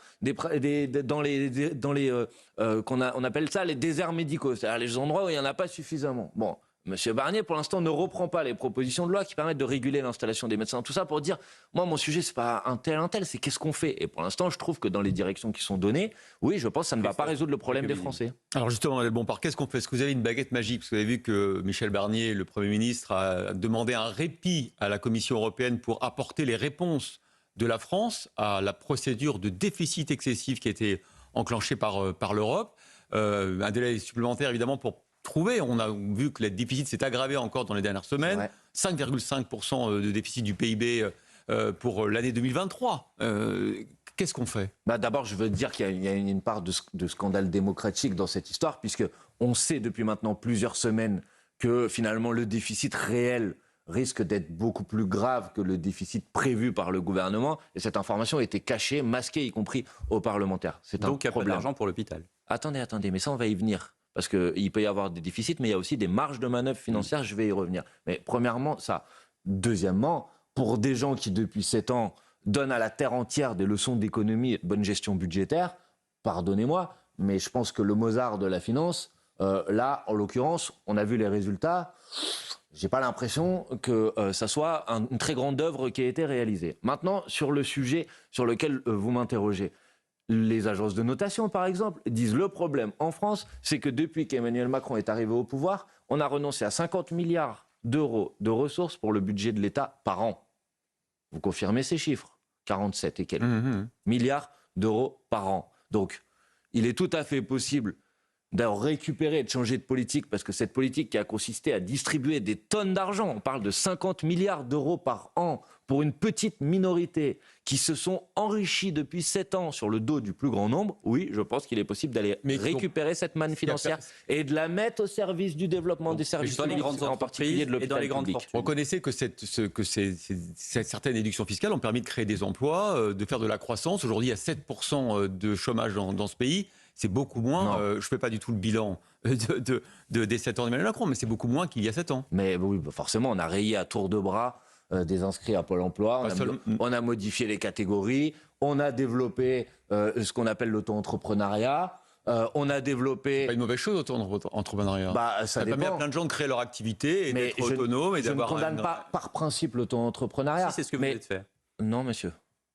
on appelle ça les déserts médicaux, c'est-à-dire les endroits où il n'y en a pas suffisamment. Bon, M. Barnier, pour l'instant, ne reprend pas les propositions de loi qui permettent de réguler l'installation des médecins. Tout ça pour dire, moi, mon sujet, c'est pas un tel, c'est qu'est-ce qu'on fait. Et pour l'instant, je trouve que dans les directions qui sont données, oui, je pense que ça ne va pas résoudre le problème des Français. Alors justement, Manuel Bompard, qu'est-ce qu'on fait? Est-ce que vous avez une baguette magique? Parce que vous avez vu que Michel Barnier, le Premier ministre, a demandé un répit à la Commission européenne pour apporter les réponses de la France à la procédure de déficit excessif qui a été enclenchée par l'Europe. Un délai supplémentaire, évidemment, pour trouver. On a vu que le déficit s'est aggravé encore dans les dernières semaines. 5,5% de déficit du PIB pour l'année 2023. Qu'est-ce qu'on fait? D'abord, je veux dire qu'il y a une part de scandale démocratique dans cette histoire, puisque on sait depuis maintenant plusieurs semaines que finalement le déficit réel risque d'être beaucoup plus grave que le déficit prévu par le gouvernement. Et cette information a été cachée, masquée, y compris aux parlementaires. Donc il n'y a pas d'argent pour l'hôpital. Attendez, mais ça, on va y venir. Parce qu'il peut y avoir des déficits, mais il y a aussi des marges de manœuvre financières, je vais y revenir. Mais premièrement, ça. Deuxièmement, pour des gens qui, depuis 7 ans, donnent à la terre entière des leçons d'économie et de bonne gestion budgétaire, pardonnez-moi, mais je pense que le Mozart de la finance, là, en l'occurrence, on a vu les résultats, j'ai pas l'impression que ça soit une très grande œuvre qui a été réalisée. Maintenant, sur le sujet sur lequel vous m'interrogez, les agences de notation, par exemple, disent le problème en France, c'est que depuis qu'Emmanuel Macron est arrivé au pouvoir, on a renoncé à 50 milliards d'euros de ressources pour le budget de l'État par an. Vous confirmez ces chiffres? 47 et quelques milliards d'euros par an. Donc, il est tout à fait possible de récupérer et de changer de politique, parce que cette politique qui a consisté à distribuer des tonnes d'argent, on parle de 50 milliards d'euros par an pour une petite minorité qui se sont enrichis depuis 7 ans sur le dos du plus grand nombre, oui, je pense qu'il est possible d'aller récupérer cette manne financière et de la mettre au service du développement des services publics, en particulier de l'hôpital public. Reconnaissez que certaines déductions fiscales ont permis de créer des emplois, de faire de la croissance. Aujourd'hui, il y a 7% de chômage dans ce pays. C'est beaucoup moins, je ne fais pas du tout le bilan des 7 ans d'Emmanuel Macron, mais c'est beaucoup moins qu'il y a 7 ans. Mais oui, forcément, on a rayé à tour de bras des inscrits à Pôle emploi, on a modifié les catégories, on a développé ce qu'on appelle l'auto-entrepreneuriat, on a développé... C'est pas une mauvaise chose, l'auto-entrepreneuriat. Ça permet à plein de gens de créer leur activité et d'être autonomes. Je ne condamne pas par principe l'auto-entrepreneuriat. Si, c'est ce que vous voulez faire. Non, monsieur.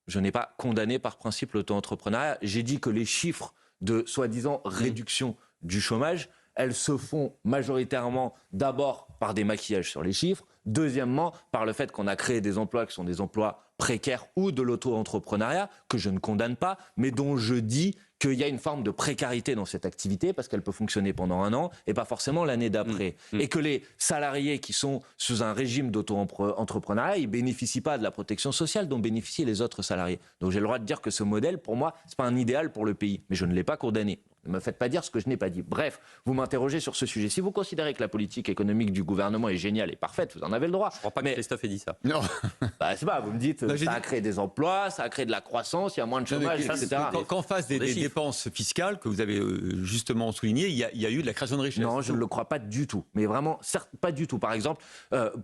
je n'ai pas condamné par principe l'auto-entrepreneuriat. J'ai dit que les chiffres de soi-disant réduction du chômage, elles se font majoritairement d'abord par des maquillages sur les chiffres, deuxièmement par le fait qu'on a créé des emplois qui sont des emplois précaires ou de l'auto-entrepreneuriat, que je ne condamne pas, mais dont je dis qu'il y a une forme de précarité dans cette activité parce qu'elle peut fonctionner pendant un an et pas forcément l'année d'après. Et que les salariés qui sont sous un régime d'auto-entrepreneuriat, ils bénéficient pas de la protection sociale dont bénéficient les autres salariés. Donc j'ai le droit de dire que ce modèle, pour moi, c'est pas un idéal pour le pays, mais je ne l'ai pas condamné. Ne me faites pas dire ce que je n'ai pas dit. Bref, vous m'interrogez sur ce sujet. Si vous considérez que la politique économique du gouvernement est géniale et parfaite, vous en avez le droit. Je ne crois pas que Christophe ait dit ça. Non. Bah, c'est pas, vous me dites, ça a créé des emplois, ça a créé de la croissance, il y a moins de chômage, etc. Qu'en face des dépenses fiscales que vous avez justement soulignées, il y a eu de la création de richesse. Non, je ne le crois pas du tout. Mais vraiment, certes, pas du tout. Par exemple,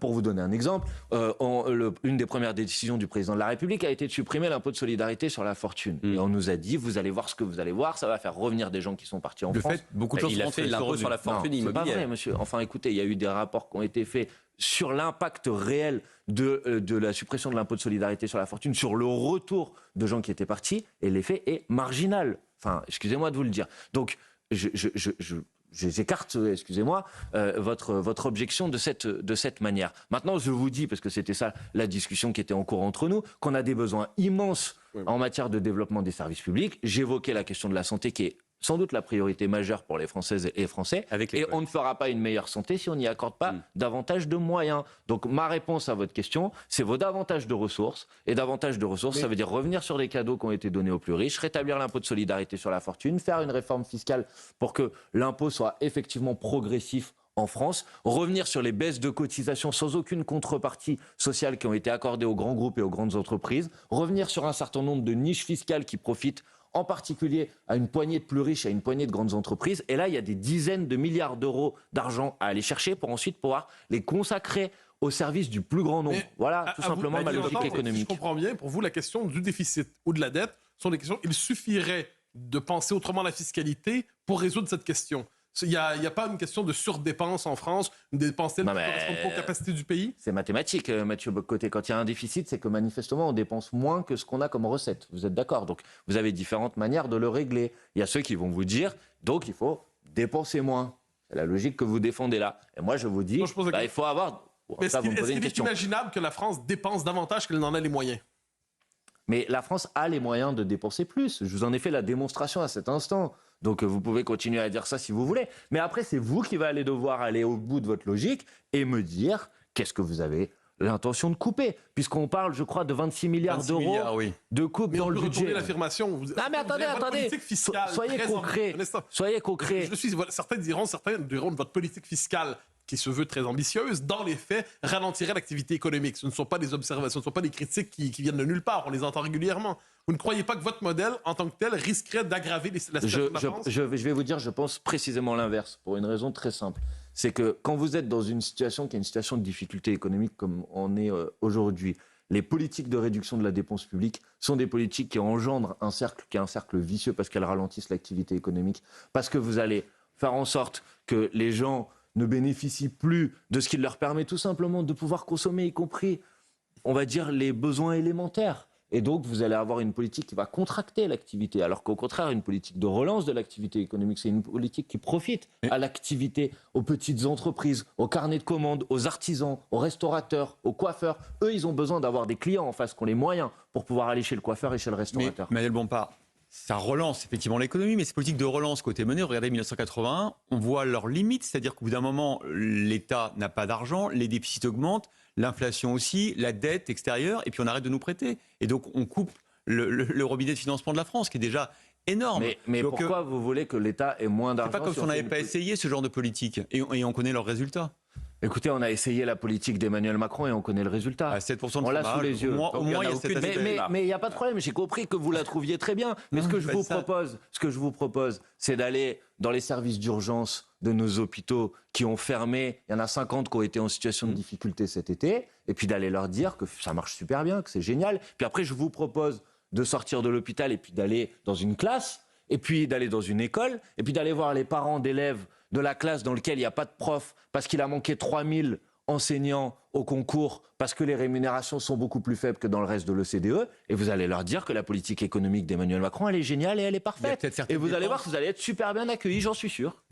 pour vous donner un exemple, une des premières décisions du président de la République a été de supprimer l'impôt de solidarité sur la fortune. Et on nous a dit, vous allez voir ce que vous allez voir, ça va faire revenir des gens qui sont partis en France. Beaucoup de gens il a fait l'impôt sur la fortune immobilière. C'est pas vrai, monsieur. Enfin, écoutez, il y a eu des rapports qui ont été faits sur l'impact réel de la suppression de l'impôt de solidarité sur la fortune, sur le retour de gens qui étaient partis, et l'effet est marginal. Enfin, excusez-moi de vous le dire. Donc, j'écarte, excusez-moi, votre objection de cette manière. Maintenant, je vous dis, parce que c'était ça la discussion qui était en cours entre nous, qu'on a des besoins immenses en matière de développement des services publics. J'évoquais la question de la santé qui est sans doute la priorité majeure pour les Françaises et les Français. Et on ne fera pas une meilleure santé si on n'y accorde pas davantage de moyens. Donc ma réponse à votre question, c'est davantage de ressources. Et davantage de ressources, ça veut dire revenir sur les cadeaux qui ont été donnés aux plus riches, rétablir l'impôt de solidarité sur la fortune, faire une réforme fiscale pour que l'impôt soit effectivement progressif en France, revenir sur les baisses de cotisations sans aucune contrepartie sociale qui ont été accordées aux grands groupes et aux grandes entreprises, revenir sur un certain nombre de niches fiscales qui profitent en particulier à une poignée de plus riches, à une poignée de grandes entreprises. Et là, il y a des dizaines de milliards d'euros d'argent à aller chercher pour ensuite pouvoir les consacrer au service du plus grand nombre. Voilà, tout simplement ma logique économique. Si je comprends bien, pour vous, la question du déficit ou de la dette sont des questions. Il suffirait de penser autrement la fiscalité pour résoudre cette question. Il n'y a pas une question de surdépense en France, une dépense telle qui ne correspond pas aux capacités du pays? C'est mathématique, Mathieu Bock-Côté. Quand il y a un déficit, c'est que manifestement, on dépense moins que ce qu'on a comme recette. Vous êtes d'accord? Donc, vous avez différentes manières de le régler. Il y a ceux qui vont vous dire, donc il faut dépenser moins. C'est la logique que vous défendez là. Et moi, je vous dis, il faut avoir... Mais est-ce qu'il est imaginable que la France dépense davantage qu'elle n'en a les moyens? Mais la France a les moyens de dépenser plus. Je vous en ai fait la démonstration à cet instant. Donc vous pouvez continuer à dire ça si vous voulez. Mais après, c'est vous qui allez devoir aller au bout de votre logique et me dire qu'est-ce que vous avez l'intention de couper. Puisqu'on parle, je crois, de 26 milliards d'euros de coupe dans le budget. L'affirmation. Non mais attendez. Soyez concret. Soyez concret. Certains diront que votre politique fiscale, qui se veut très ambitieuse, dans les faits, ralentirait l'activité économique. Ce ne sont pas des observations, ce ne sont pas des critiques qui viennent de nulle part. On les entend régulièrement. Vous ne croyez pas que votre modèle, en tant que tel, risquerait d'aggraver la situation de la France? Je vais vous dire, je pense précisément l'inverse, pour une raison très simple. C'est que quand vous êtes dans une situation qui est une situation de difficulté économique comme on est aujourd'hui, les politiques de réduction de la dépense publique sont des politiques qui engendrent un cercle qui est un cercle vicieux parce qu'elles ralentissent l'activité économique, parce que vous allez faire en sorte que les gens ne bénéficient plus de ce qui leur permet tout simplement de pouvoir consommer, y compris, on va dire, les besoins élémentaires. Et donc, vous allez avoir une politique qui va contracter l'activité, alors qu'au contraire, une politique de relance de l'activité économique, c'est une politique qui profite à l'activité, aux petites entreprises, aux carnets de commandes, aux artisans, aux restaurateurs, aux coiffeurs. Eux, ils ont besoin d'avoir des clients en face qui ont les moyens pour pouvoir aller chez le coiffeur et chez le restaurateur. Mais Manuel Bompard, ça relance effectivement l'économie, mais ces politiques de relance qui ont été menées, regardez 1981, on voit leurs limites, c'est-à-dire qu'au bout d'un moment, l'État n'a pas d'argent, les déficits augmentent, l'inflation aussi, la dette extérieure, et puis on arrête de nous prêter. Et donc on coupe le robinet de financement de la France, qui est déjà énorme. Mais donc, pourquoi vous voulez que l'État ait moins d'argent? C'est pas comme si on n'avait pas essayé ce genre de politique, et on connaît leurs résultats. Écoutez, on a essayé la politique d'Emmanuel Macron et on connaît le résultat. À 7% de on l'a sous les yeux. Au moins, il y a cet aspect. Mais il n'y a pas de problème, j'ai compris que vous la trouviez très bien. Mais ce que je vous propose, c'est d'aller dans les services d'urgence de nos hôpitaux qui ont fermé. Il y en a 50 qui ont été en situation de difficulté cet été. Et puis d'aller leur dire que ça marche super bien, que c'est génial. Puis après, je vous propose de sortir de l'hôpital et puis d'aller dans une classe, et puis d'aller dans une école, et puis d'aller voir les parents d'élèves de la classe dans laquelle il n'y a pas de prof parce qu'il a manqué 3000 enseignants au concours parce que les rémunérations sont beaucoup plus faibles que dans le reste de l'OCDE, et vous allez leur dire que la politique économique d'Emmanuel Macron, elle est géniale et elle est parfaite. Et vous allez voir que vous allez être super bien accueillis, j'en suis sûr.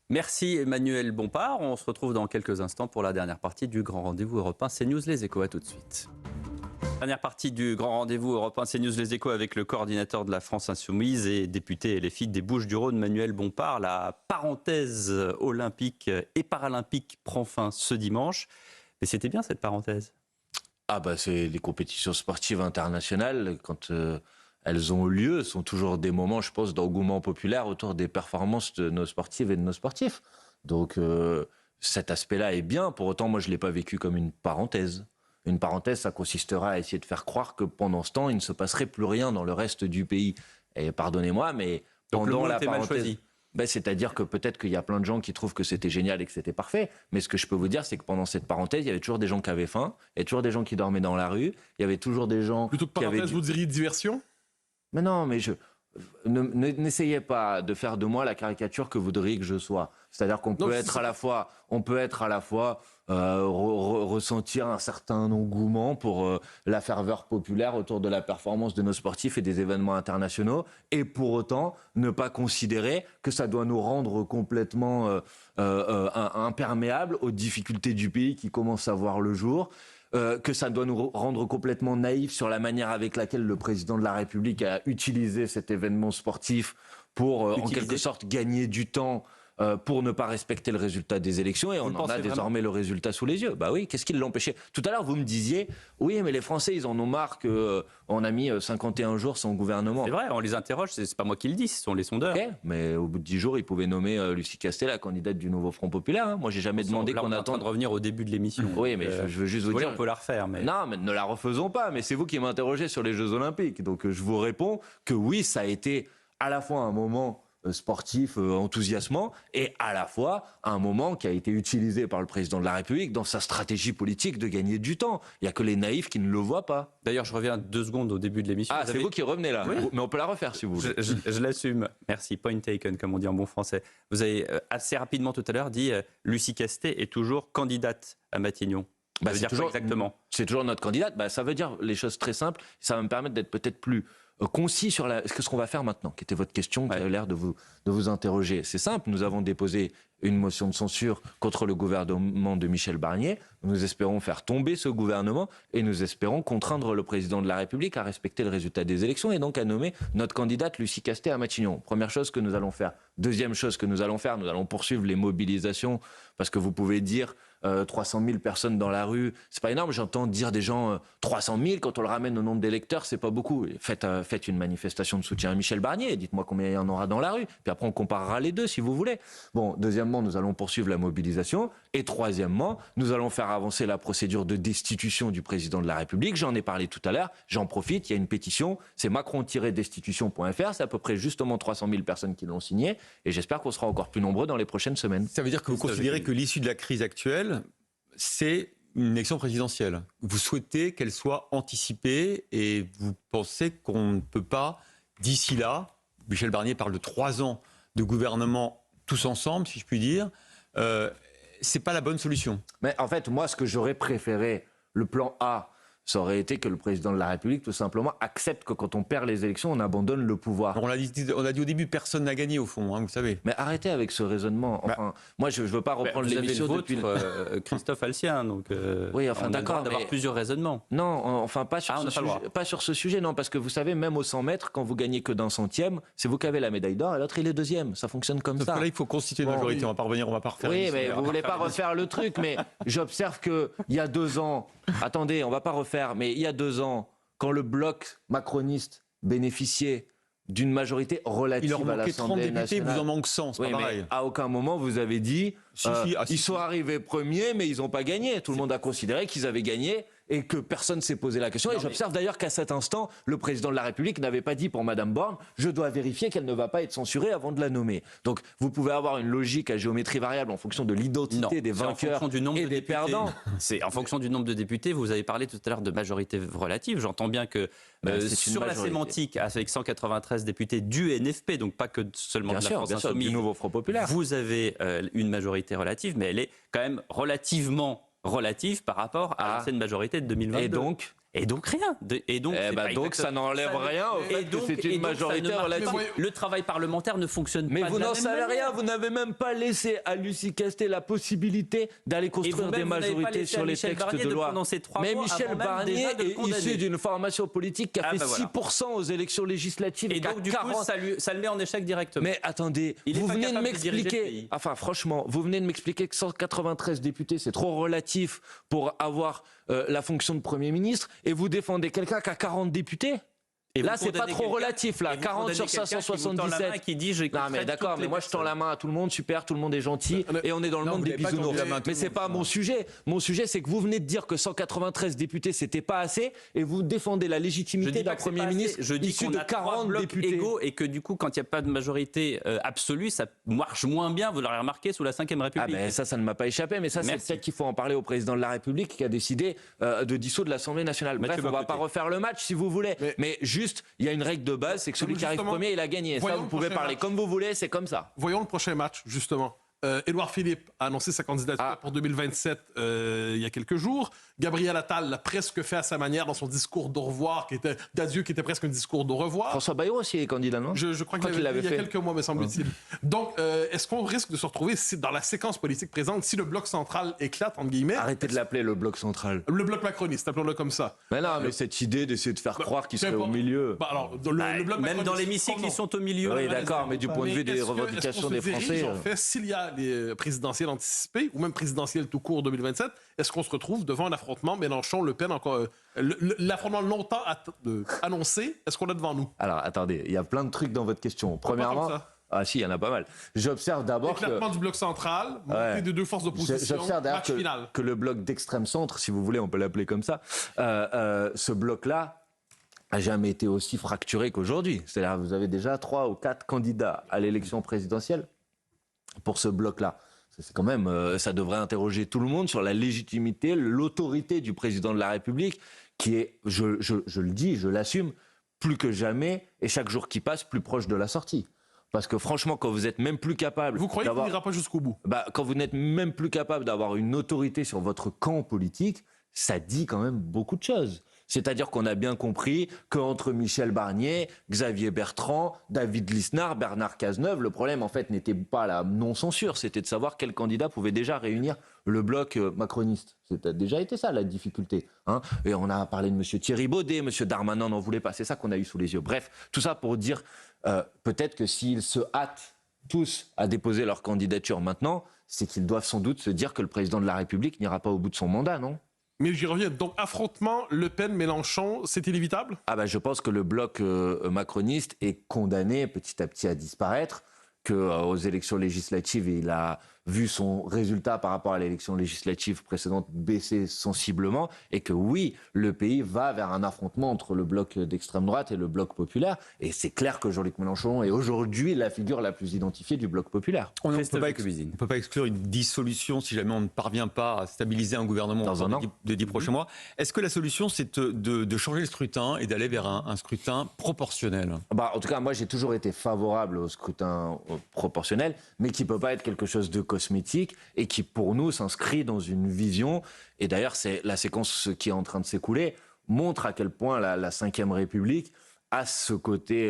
Merci Emmanuel Bompard. On se retrouve dans quelques instants pour la dernière partie du Grand Rendez-vous Europe 1 CNews Les Échos. À tout de suite. Dernière partie du Grand Rendez-vous Europe 1 CNews Les Échos avec le coordinateur de la France Insoumise et député LFI des Bouches-du-Rhône, Manuel Bompard. La parenthèse olympique et paralympique prend fin ce dimanche. Mais c'était bien cette parenthèse. Ah bah c'est les compétitions sportives internationales, quand elles ont lieu, sont toujours des moments, je pense, d'engouement populaire autour des performances de nos sportives et de nos sportifs. Donc cet aspect-là est bien. Pour autant, moi, je ne l'ai pas vécu comme une parenthèse. Une parenthèse, ça consistera à essayer de faire croire que pendant ce temps, il ne se passerait plus rien dans le reste du pays. Et pardonnez-moi, mais donc pendant le la était mal parenthèse... choisi. Ben, c'est-à-dire que peut-être qu'il y a plein de gens qui trouvent que c'était génial et que c'était parfait. Mais ce que je peux vous dire, c'est que pendant cette parenthèse, il y avait toujours des gens qui avaient faim, il y avait toujours des gens qui dormaient dans la rue, il y avait toujours des gens Plutôt que qui avaient... parenthèse, vous diriez diversion? Mais non, mais n'essayez pas de faire de moi la caricature que vous voudriez que je sois. C'est-à-dire qu'on peut être à la fois, ressentir un certain engouement pour la ferveur populaire autour de la performance de nos sportifs et des événements internationaux, et pour autant ne pas considérer que ça doit nous rendre complètement imperméables aux difficultés du pays qui commencent à voir le jour. Que ça doit nous rendre complètement naïfs sur la manière avec laquelle le président de la République a utilisé cet événement sportif pour, en quelque sorte, gagner du temps pour ne pas respecter le résultat des élections. Et on en a désormais le résultat sous les yeux. Bah oui, qu'est-ce qui l'empêchait? Tout à l'heure, vous me disiez, oui, mais les Français, ils en ont marre qu'on a mis 51 jours sans gouvernement. C'est vrai, on les interroge, c'est pas moi qui le dis, ce sont les sondeurs. Okay, mais au bout de 10 jours, ils pouvaient nommer Lucie Castet, la candidate du Nouveau Front Populaire. Hein. Moi, j'ai jamais demandé qu'on attende. On est en train de revenir au début de l'émission. Oui, mais je veux juste vous dire... on peut la refaire. Mais... Non, mais ne la refaisons pas. Mais c'est vous qui m'interrogez sur les Jeux Olympiques. Donc, je vous réponds que oui, ça a été à la fois un moment sportif enthousiasmant et à la fois un moment qui a été utilisé par le président de la République dans sa stratégie politique de gagner du temps. Il n'y a que les naïfs qui ne le voient pas. D'ailleurs, je reviens 2 secondes au début de l'émission. Ah, c'est vous qui revenez là. Oui. Mais on peut la refaire si vous voulez. Je l'assume. Merci. Point taken, comme on dit en bon français. Vous avez assez rapidement tout à l'heure dit Lucie Castet est toujours candidate à Matignon. Ça veut dire toujours, exactement. C'est toujours notre candidate. Ça veut dire les choses très simples. Ça va me permettre d'être peut-être plus concis sur ce qu'on va faire maintenant, qui était votre question, qui avait l'air de vous interroger. C'est simple, nous avons déposé une motion de censure contre le gouvernement de Michel Barnier. Nous espérons faire tomber ce gouvernement et nous espérons contraindre le président de la République à respecter le résultat des élections et donc à nommer notre candidate Lucie Castet à Matignon. Première chose que nous allons faire. Deuxième chose que nous allons faire, nous allons poursuivre les mobilisations parce que vous pouvez dire 300 000 personnes dans la rue, c'est pas énorme. J'entends dire des gens 300 000 quand on le ramène au nombre d'électeurs, c'est pas beaucoup. Faites une manifestation de soutien à Michel Barnier. Dites-moi combien il y en aura dans la rue. Puis après on comparera les deux si vous voulez. Bon, deuxièmement, nous allons poursuivre la mobilisation et troisièmement, nous allons faire avancer la procédure de destitution du président de la République. J'en ai parlé tout à l'heure. J'en profite. Il y a une pétition. C'est macron-destitution.fr. C'est à peu près justement 300 000 personnes qui l'ont signée et j'espère qu'on sera encore plus nombreux dans les prochaines semaines. Ça veut dire que vous considérez que l'issue de la crise actuelle, c'est une élection présidentielle. Vous souhaitez qu'elle soit anticipée et vous pensez qu'on ne peut pas, d'ici là, Michel Barnier parle de 3 ans de gouvernement tous ensemble, si je puis dire, c'est pas la bonne solution. Mais en fait, moi, ce que j'aurais préféré, le plan A, ça aurait été que le président de la République, tout simplement, accepte que quand on perd les élections, on abandonne le pouvoir. On a dit au début, personne n'a gagné, au fond, hein, vous savez. Mais arrêtez avec ce raisonnement. Enfin, moi, je ne veux pas reprendre l'émission depuis... Christophe Alcien, donc oui, enfin, on a le droit d'avoir plusieurs raisonnements. Non, enfin, pas sur ce sujet, non, parce que vous savez, même au 100 mètres, quand vous gagnez que d'un centième, c'est vous qui avez la médaille d'or et l'autre, il est deuxième. Ça fonctionne comme ça. Là, il faut constituer une majorité, on va pas revenir, on va pas refaire. Oui, mais vous ne voulez pas refaire le truc, mais j'observe qu'il y a 2 ans, attendez, on va pas refaire, mais il y a 2 ans, quand le bloc macroniste bénéficiait d'une majorité relative à l'Assemblée nationale. Il en manquait 30 députés, vous en manque 100, c'est pas pareil. À aucun moment vous avez dit ils sont arrivés premiers, mais ils n'ont pas gagné. Tout le monde a considéré qu'ils avaient gagné et que personne ne s'est posé la question. Et j'observe d'ailleurs qu'à cet instant, le président de la République n'avait pas dit pour Madame Borne, je dois vérifier qu'elle ne va pas être censurée avant de la nommer. Donc vous pouvez avoir une logique à géométrie variable en fonction de l'identité des vainqueurs et des perdants. C'est en fonction du nombre de députés. Vous avez parlé tout à l'heure de majorité relative. J'entends bien que sur la sémantique, avec 193 députés du NFP, donc pas que seulement de la France Insoumise, du Nouveau Front Populaire, vous avez une majorité relative, mais elle est quand même relativement relatif par rapport à l'ancienne majorité de 2022. Et donc rien. Donc ça n'enlève rien au fait que c'est une majorité relative. Le travail parlementaire ne fonctionne pas. Mais vous n'en savez rien, vous n'avez même pas laissé à Lucie Castet la possibilité d'aller construire des majorités sur les textes de loi. Mais Michel Barnier est issu d'une formation politique qui a fait 6% aux élections législatives. Et donc du coup, ça le met en échec directement. Mais attendez, vous venez de m'expliquer, enfin franchement, vous venez de m'expliquer que 193 députés, c'est trop relatif pour avoir la fonction de Premier ministre, et vous défendez quelqu'un qui a 40 députés. Et là, c'est pas trop relatif, là. 40 sur 577. Qui dit, non, mais d'accord, mais moi, je tends la main à tout le monde, super, tout le monde est gentil, et on est dans le monde des bisounours. Mais c'est pas mon sujet. Mon sujet, c'est que vous venez de dire que 193 députés, c'était pas assez, et vous défendez la légitimité d'un Premier ministre issu de 40 députés. Égaux, et que du coup, quand il n'y a pas de majorité absolue, ça marche moins bien, vous l'aurez remarqué, sous la Ve République. Ah ben ça ne m'a pas échappé, mais ça, c'est peut-être qu'il faut en parler au président de la République qui a décidé de dissoudre l'Assemblée nationale. Bref, on va pas refaire le match si vous voulez, mais juste, il y a une règle de base, c'est que celui qui arrive premier, il a gagné. Ça, vous pouvez parler comme vous voulez, c'est comme ça. Voyons le prochain match, justement. Édouard Philippe a annoncé sa candidature pour 2027 il y a quelques jours. Gabriel Attal l'a presque fait à sa manière dans son discours d'au revoir, d'adieu, qui était presque un discours d'au revoir. François Bayrou aussi est candidat, non? Je crois qu'il l'avait fait il y a quelques mois, me semble-t-il. Donc, est-ce qu'on risque de se retrouver dans la séquence politique présente, si le bloc central éclate, entre guillemets? Arrêtez de l'appeler le bloc central. Le bloc macroniste, appelons-le comme ça. Mais non, mais cette idée d'essayer de faire croire qu'il serait au milieu. Alors, le bloc même dans l'hémicycle, ils sont au milieu. Oui, d'accord, mais du point de vue des revendications des Français. En fait, s'il y a les présidentielles anticipées, ou même présidentielles tout court 2027, est-ce qu'on se retrouve devant un affrontement Mélenchon-Le Pen, encore l'affrontement longtemps annoncé, est-ce qu'on a devant nous? Alors, attendez, il y a plein de trucs dans votre question. Premièrement, ah si, il y en a pas mal. J'observe d'abord l'éclatement du bloc central, montée des deux forces d'opposition, j'observe d'ailleurs que le bloc d'extrême centre, si vous voulez, on peut l'appeler comme ça, ce bloc-là a jamais été aussi fracturé qu'aujourd'hui. C'est-à-dire, vous avez déjà 3 ou 4 candidats à l'élection présidentielle pour ce bloc-là. C'est quand même, ça devrait interroger tout le monde sur la légitimité, l'autorité du président de la République, qui est, je le dis, je l'assume, plus que jamais, et chaque jour qui passe, plus proche de la sortie. Parce que franchement, quand vous êtes même plus capable... Vous croyez qu'on n'ira pas jusqu'au bout? Quand vous n'êtes même plus capable d'avoir une autorité sur votre camp politique, ça dit quand même beaucoup de choses. C'est-à-dire qu'on a bien compris qu'entre Michel Barnier, Xavier Bertrand, David Lisnard, Bernard Cazeneuve, le problème en fait n'était pas la non-censure, c'était de savoir quel candidat pouvait déjà réunir le bloc macroniste. C'était déjà été ça la difficulté. Hein. Et on a parlé de M. Thierry Baudet, M. Darmanin n'en voulait pas, c'est ça qu'on a eu sous les yeux. Bref, tout ça pour dire peut-être que s'ils se hâtent tous à déposer leur candidature maintenant, c'est qu'ils doivent sans doute se dire que le président de la République n'ira pas au bout de son mandat, non ? Mais j'y reviens. Donc, affrontement Le Pen-Mélenchon, c'est inévitable? Je pense que le bloc macroniste est condamné petit à petit à disparaître, qu'aux élections législatives, il a vu son résultat par rapport à l'élection législative précédente baisser sensiblement, et que oui, le pays va vers un affrontement entre le bloc d'extrême droite et le bloc populaire. Et c'est clair que Jean-Luc Mélenchon est aujourd'hui la figure la plus identifiée du bloc populaire. On ne peut pas exclure une dissolution si jamais on ne parvient pas à stabiliser un gouvernement dans un an de 10 prochains mois. Est-ce que la solution, c'est de changer le scrutin et d'aller vers un scrutin proportionnel? En tout cas, moi, j'ai toujours été favorable au scrutin proportionnel, mais qui ne peut pas être quelque chose de cosmétique et qui, pour nous, s'inscrit dans une vision. Et d'ailleurs, c'est la séquence qui est en train de s'écouler montre à quel point la Ve République a ce côté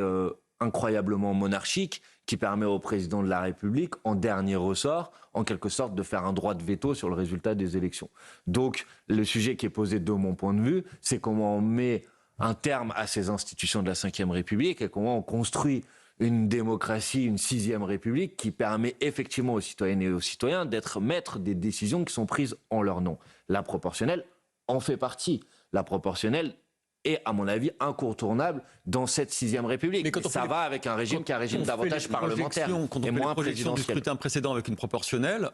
incroyablement monarchique qui permet au président de la République, en dernier ressort, en quelque sorte, de faire un droit de veto sur le résultat des élections. Donc, le sujet qui est posé de mon point de vue, c'est comment on met un terme à ces institutions de la Ve République et comment on construit une démocratie, une 6e République qui permet effectivement aux citoyennes et aux citoyens d'être maîtres des décisions qui sont prises en leur nom. La proportionnelle en fait partie. La proportionnelle est, à mon avis, incontournable dans cette 6e République. Mais ça va avec un régime qui est un régime davantage parlementaire et moins présidentiel. Du scrutin précédent avec une proportionnelle,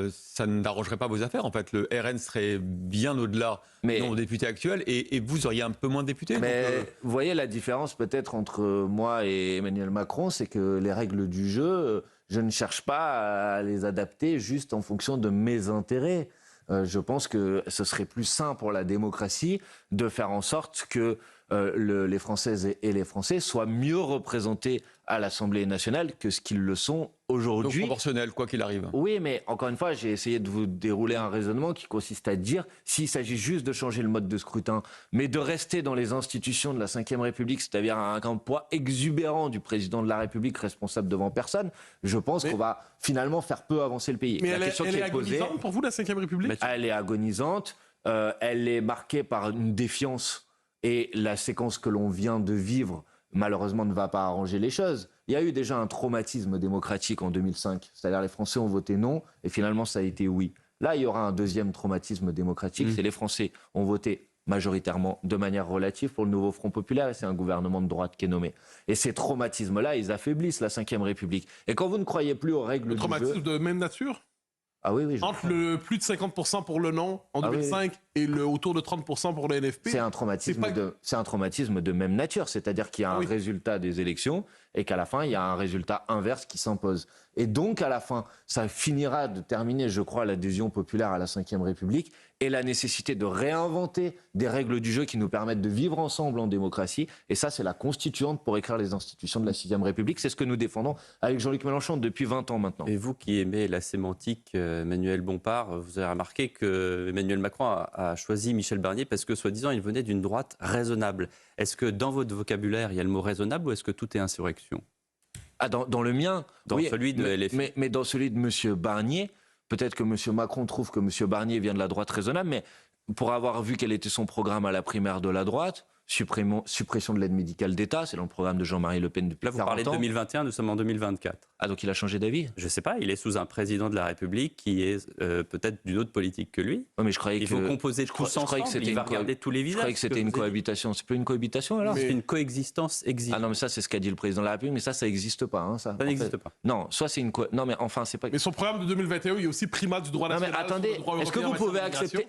ça n'arrangerait pas vos affaires. En fait, le RN serait bien au-delà de nos députés actuels et vous auriez un peu moins de députés. Mais vous voyez la différence peut-être entre moi et Emmanuel Macron, c'est que les règles du jeu, je ne cherche pas à les adapter juste en fonction de mes intérêts. Je pense que ce serait plus sain pour la démocratie de faire en sorte que les Françaises et les Français soient mieux représentés à l'Assemblée nationale que ce qu'ils le sont Donc aujourd'hui. proportionnel, quoi qu'il arrive. Oui, mais encore une fois, j'ai essayé de vous dérouler un raisonnement qui consiste à dire, s'il s'agit juste de changer le mode de scrutin, mais de rester dans les institutions de la Ve République, c'est-à-dire un poids exubérant du président de la République responsable devant personne, je pense qu'on va finalement faire peu avancer le pays. Mais La elle question est qui est posée, agonisante pour vous, la Ve République? elle est agonisante, elle est marquée par une défiance, et la séquence que l'on vient de vivre, malheureusement, ne va pas arranger les choses. Il y a eu déjà un traumatisme démocratique en 2005, c'est-à-dire les Français ont voté non, et finalement ça a été oui. Là, il y aura un deuxième traumatisme démocratique, c'est les Français ont voté majoritairement de manière relative pour le nouveau Front populaire, et c'est un gouvernement de droite qui est nommé. Et ces traumatismes-là, ils affaiblissent la Ve République. Et quand vous ne croyez plus aux règles Le du traumatisme jeu... de même nature? Ah oui, oui. Entre le plus de 50% pour le non en 2005 et le autour de 30% pour le NFP? C'est un traumatisme de même nature, c'est-à-dire qu'il y a un résultat des élections et qu'à la fin, il y a un résultat inverse qui s'impose. Et donc, à la fin, ça finira de terminer, je crois, l'adhésion populaire à la Ve République et la nécessité de réinventer des règles du jeu qui nous permettent de vivre ensemble en démocratie. Et ça, c'est la constituante pour écrire les institutions de la VIe République. C'est ce que nous défendons avec Jean-Luc Mélenchon depuis 20 ans maintenant. Et vous qui aimez la sémantique, Emmanuel Bompard, vous avez remarqué que Emmanuel Macron a choisi Michel Barnier parce que, soi-disant, il venait d'une droite raisonnable. Est-ce que dans votre vocabulaire, il y a le mot raisonnable ou est-ce que tout est insurrection? Ah, dans le mien, dans celui de LFI. Mais dans celui de M. Barnier, peut-être que M. Macron trouve que M. Barnier vient de la droite raisonnable, mais pour avoir vu quel était son programme à la primaire de la droite, suppression de l'aide médicale d'État, c'est dans le programme de Jean-Marie Le Pen depuis 40 ans. Là, vous parlez de 2021, nous sommes en 2024. Ah, donc il a changé d'avis? Je ne sais pas, il est sous un président de la République qui est peut-être d'une autre politique que lui. Ouais, mais je croyais il faut composer tous ensemble, il va regarder tous les visages. Je croyais que c'était une cohabitation. C'est pas une cohabitation alors? C'est une coexistence existante. Ah non, mais ça, c'est ce qu'a dit le président de la République, mais ça n'existe pas. Hein, ça n'existe pas. Non, soit c'est une non, mais enfin, c'est pas. Mais son programme de 2021, il y a aussi primat du droit national. Non, mais attendez,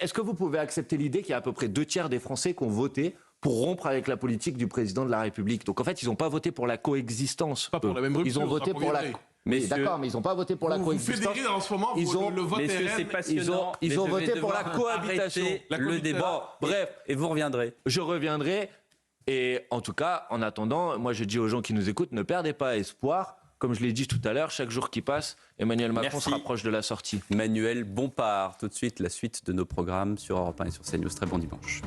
est-ce que vous pouvez accepter l'idée qu'il y a à peu près 2/3 des Français qui ont voté pour rompre avec la politique du président de la République? Donc en fait, ils n'ont pas voté pour la coexistence. Pas pour la même rupture. Ils ont voté pour la. Mais d'accord, mais ils n'ont pas voté pour la coexistence. Vous fédérez en ce moment le vote RN. Ils ont voté pour la cohabitation. Le débat. Bref. Et vous reviendrez. Je reviendrai. Et en tout cas, en attendant, moi je dis aux gens qui nous écoutent, ne perdez pas espoir. Comme je l'ai dit tout à l'heure, chaque jour qui passe, Emmanuel Macron se rapproche de la sortie. Emmanuel Bompard, tout de suite la suite de nos programmes sur Europe 1 et sur CNews. Très bon dimanche.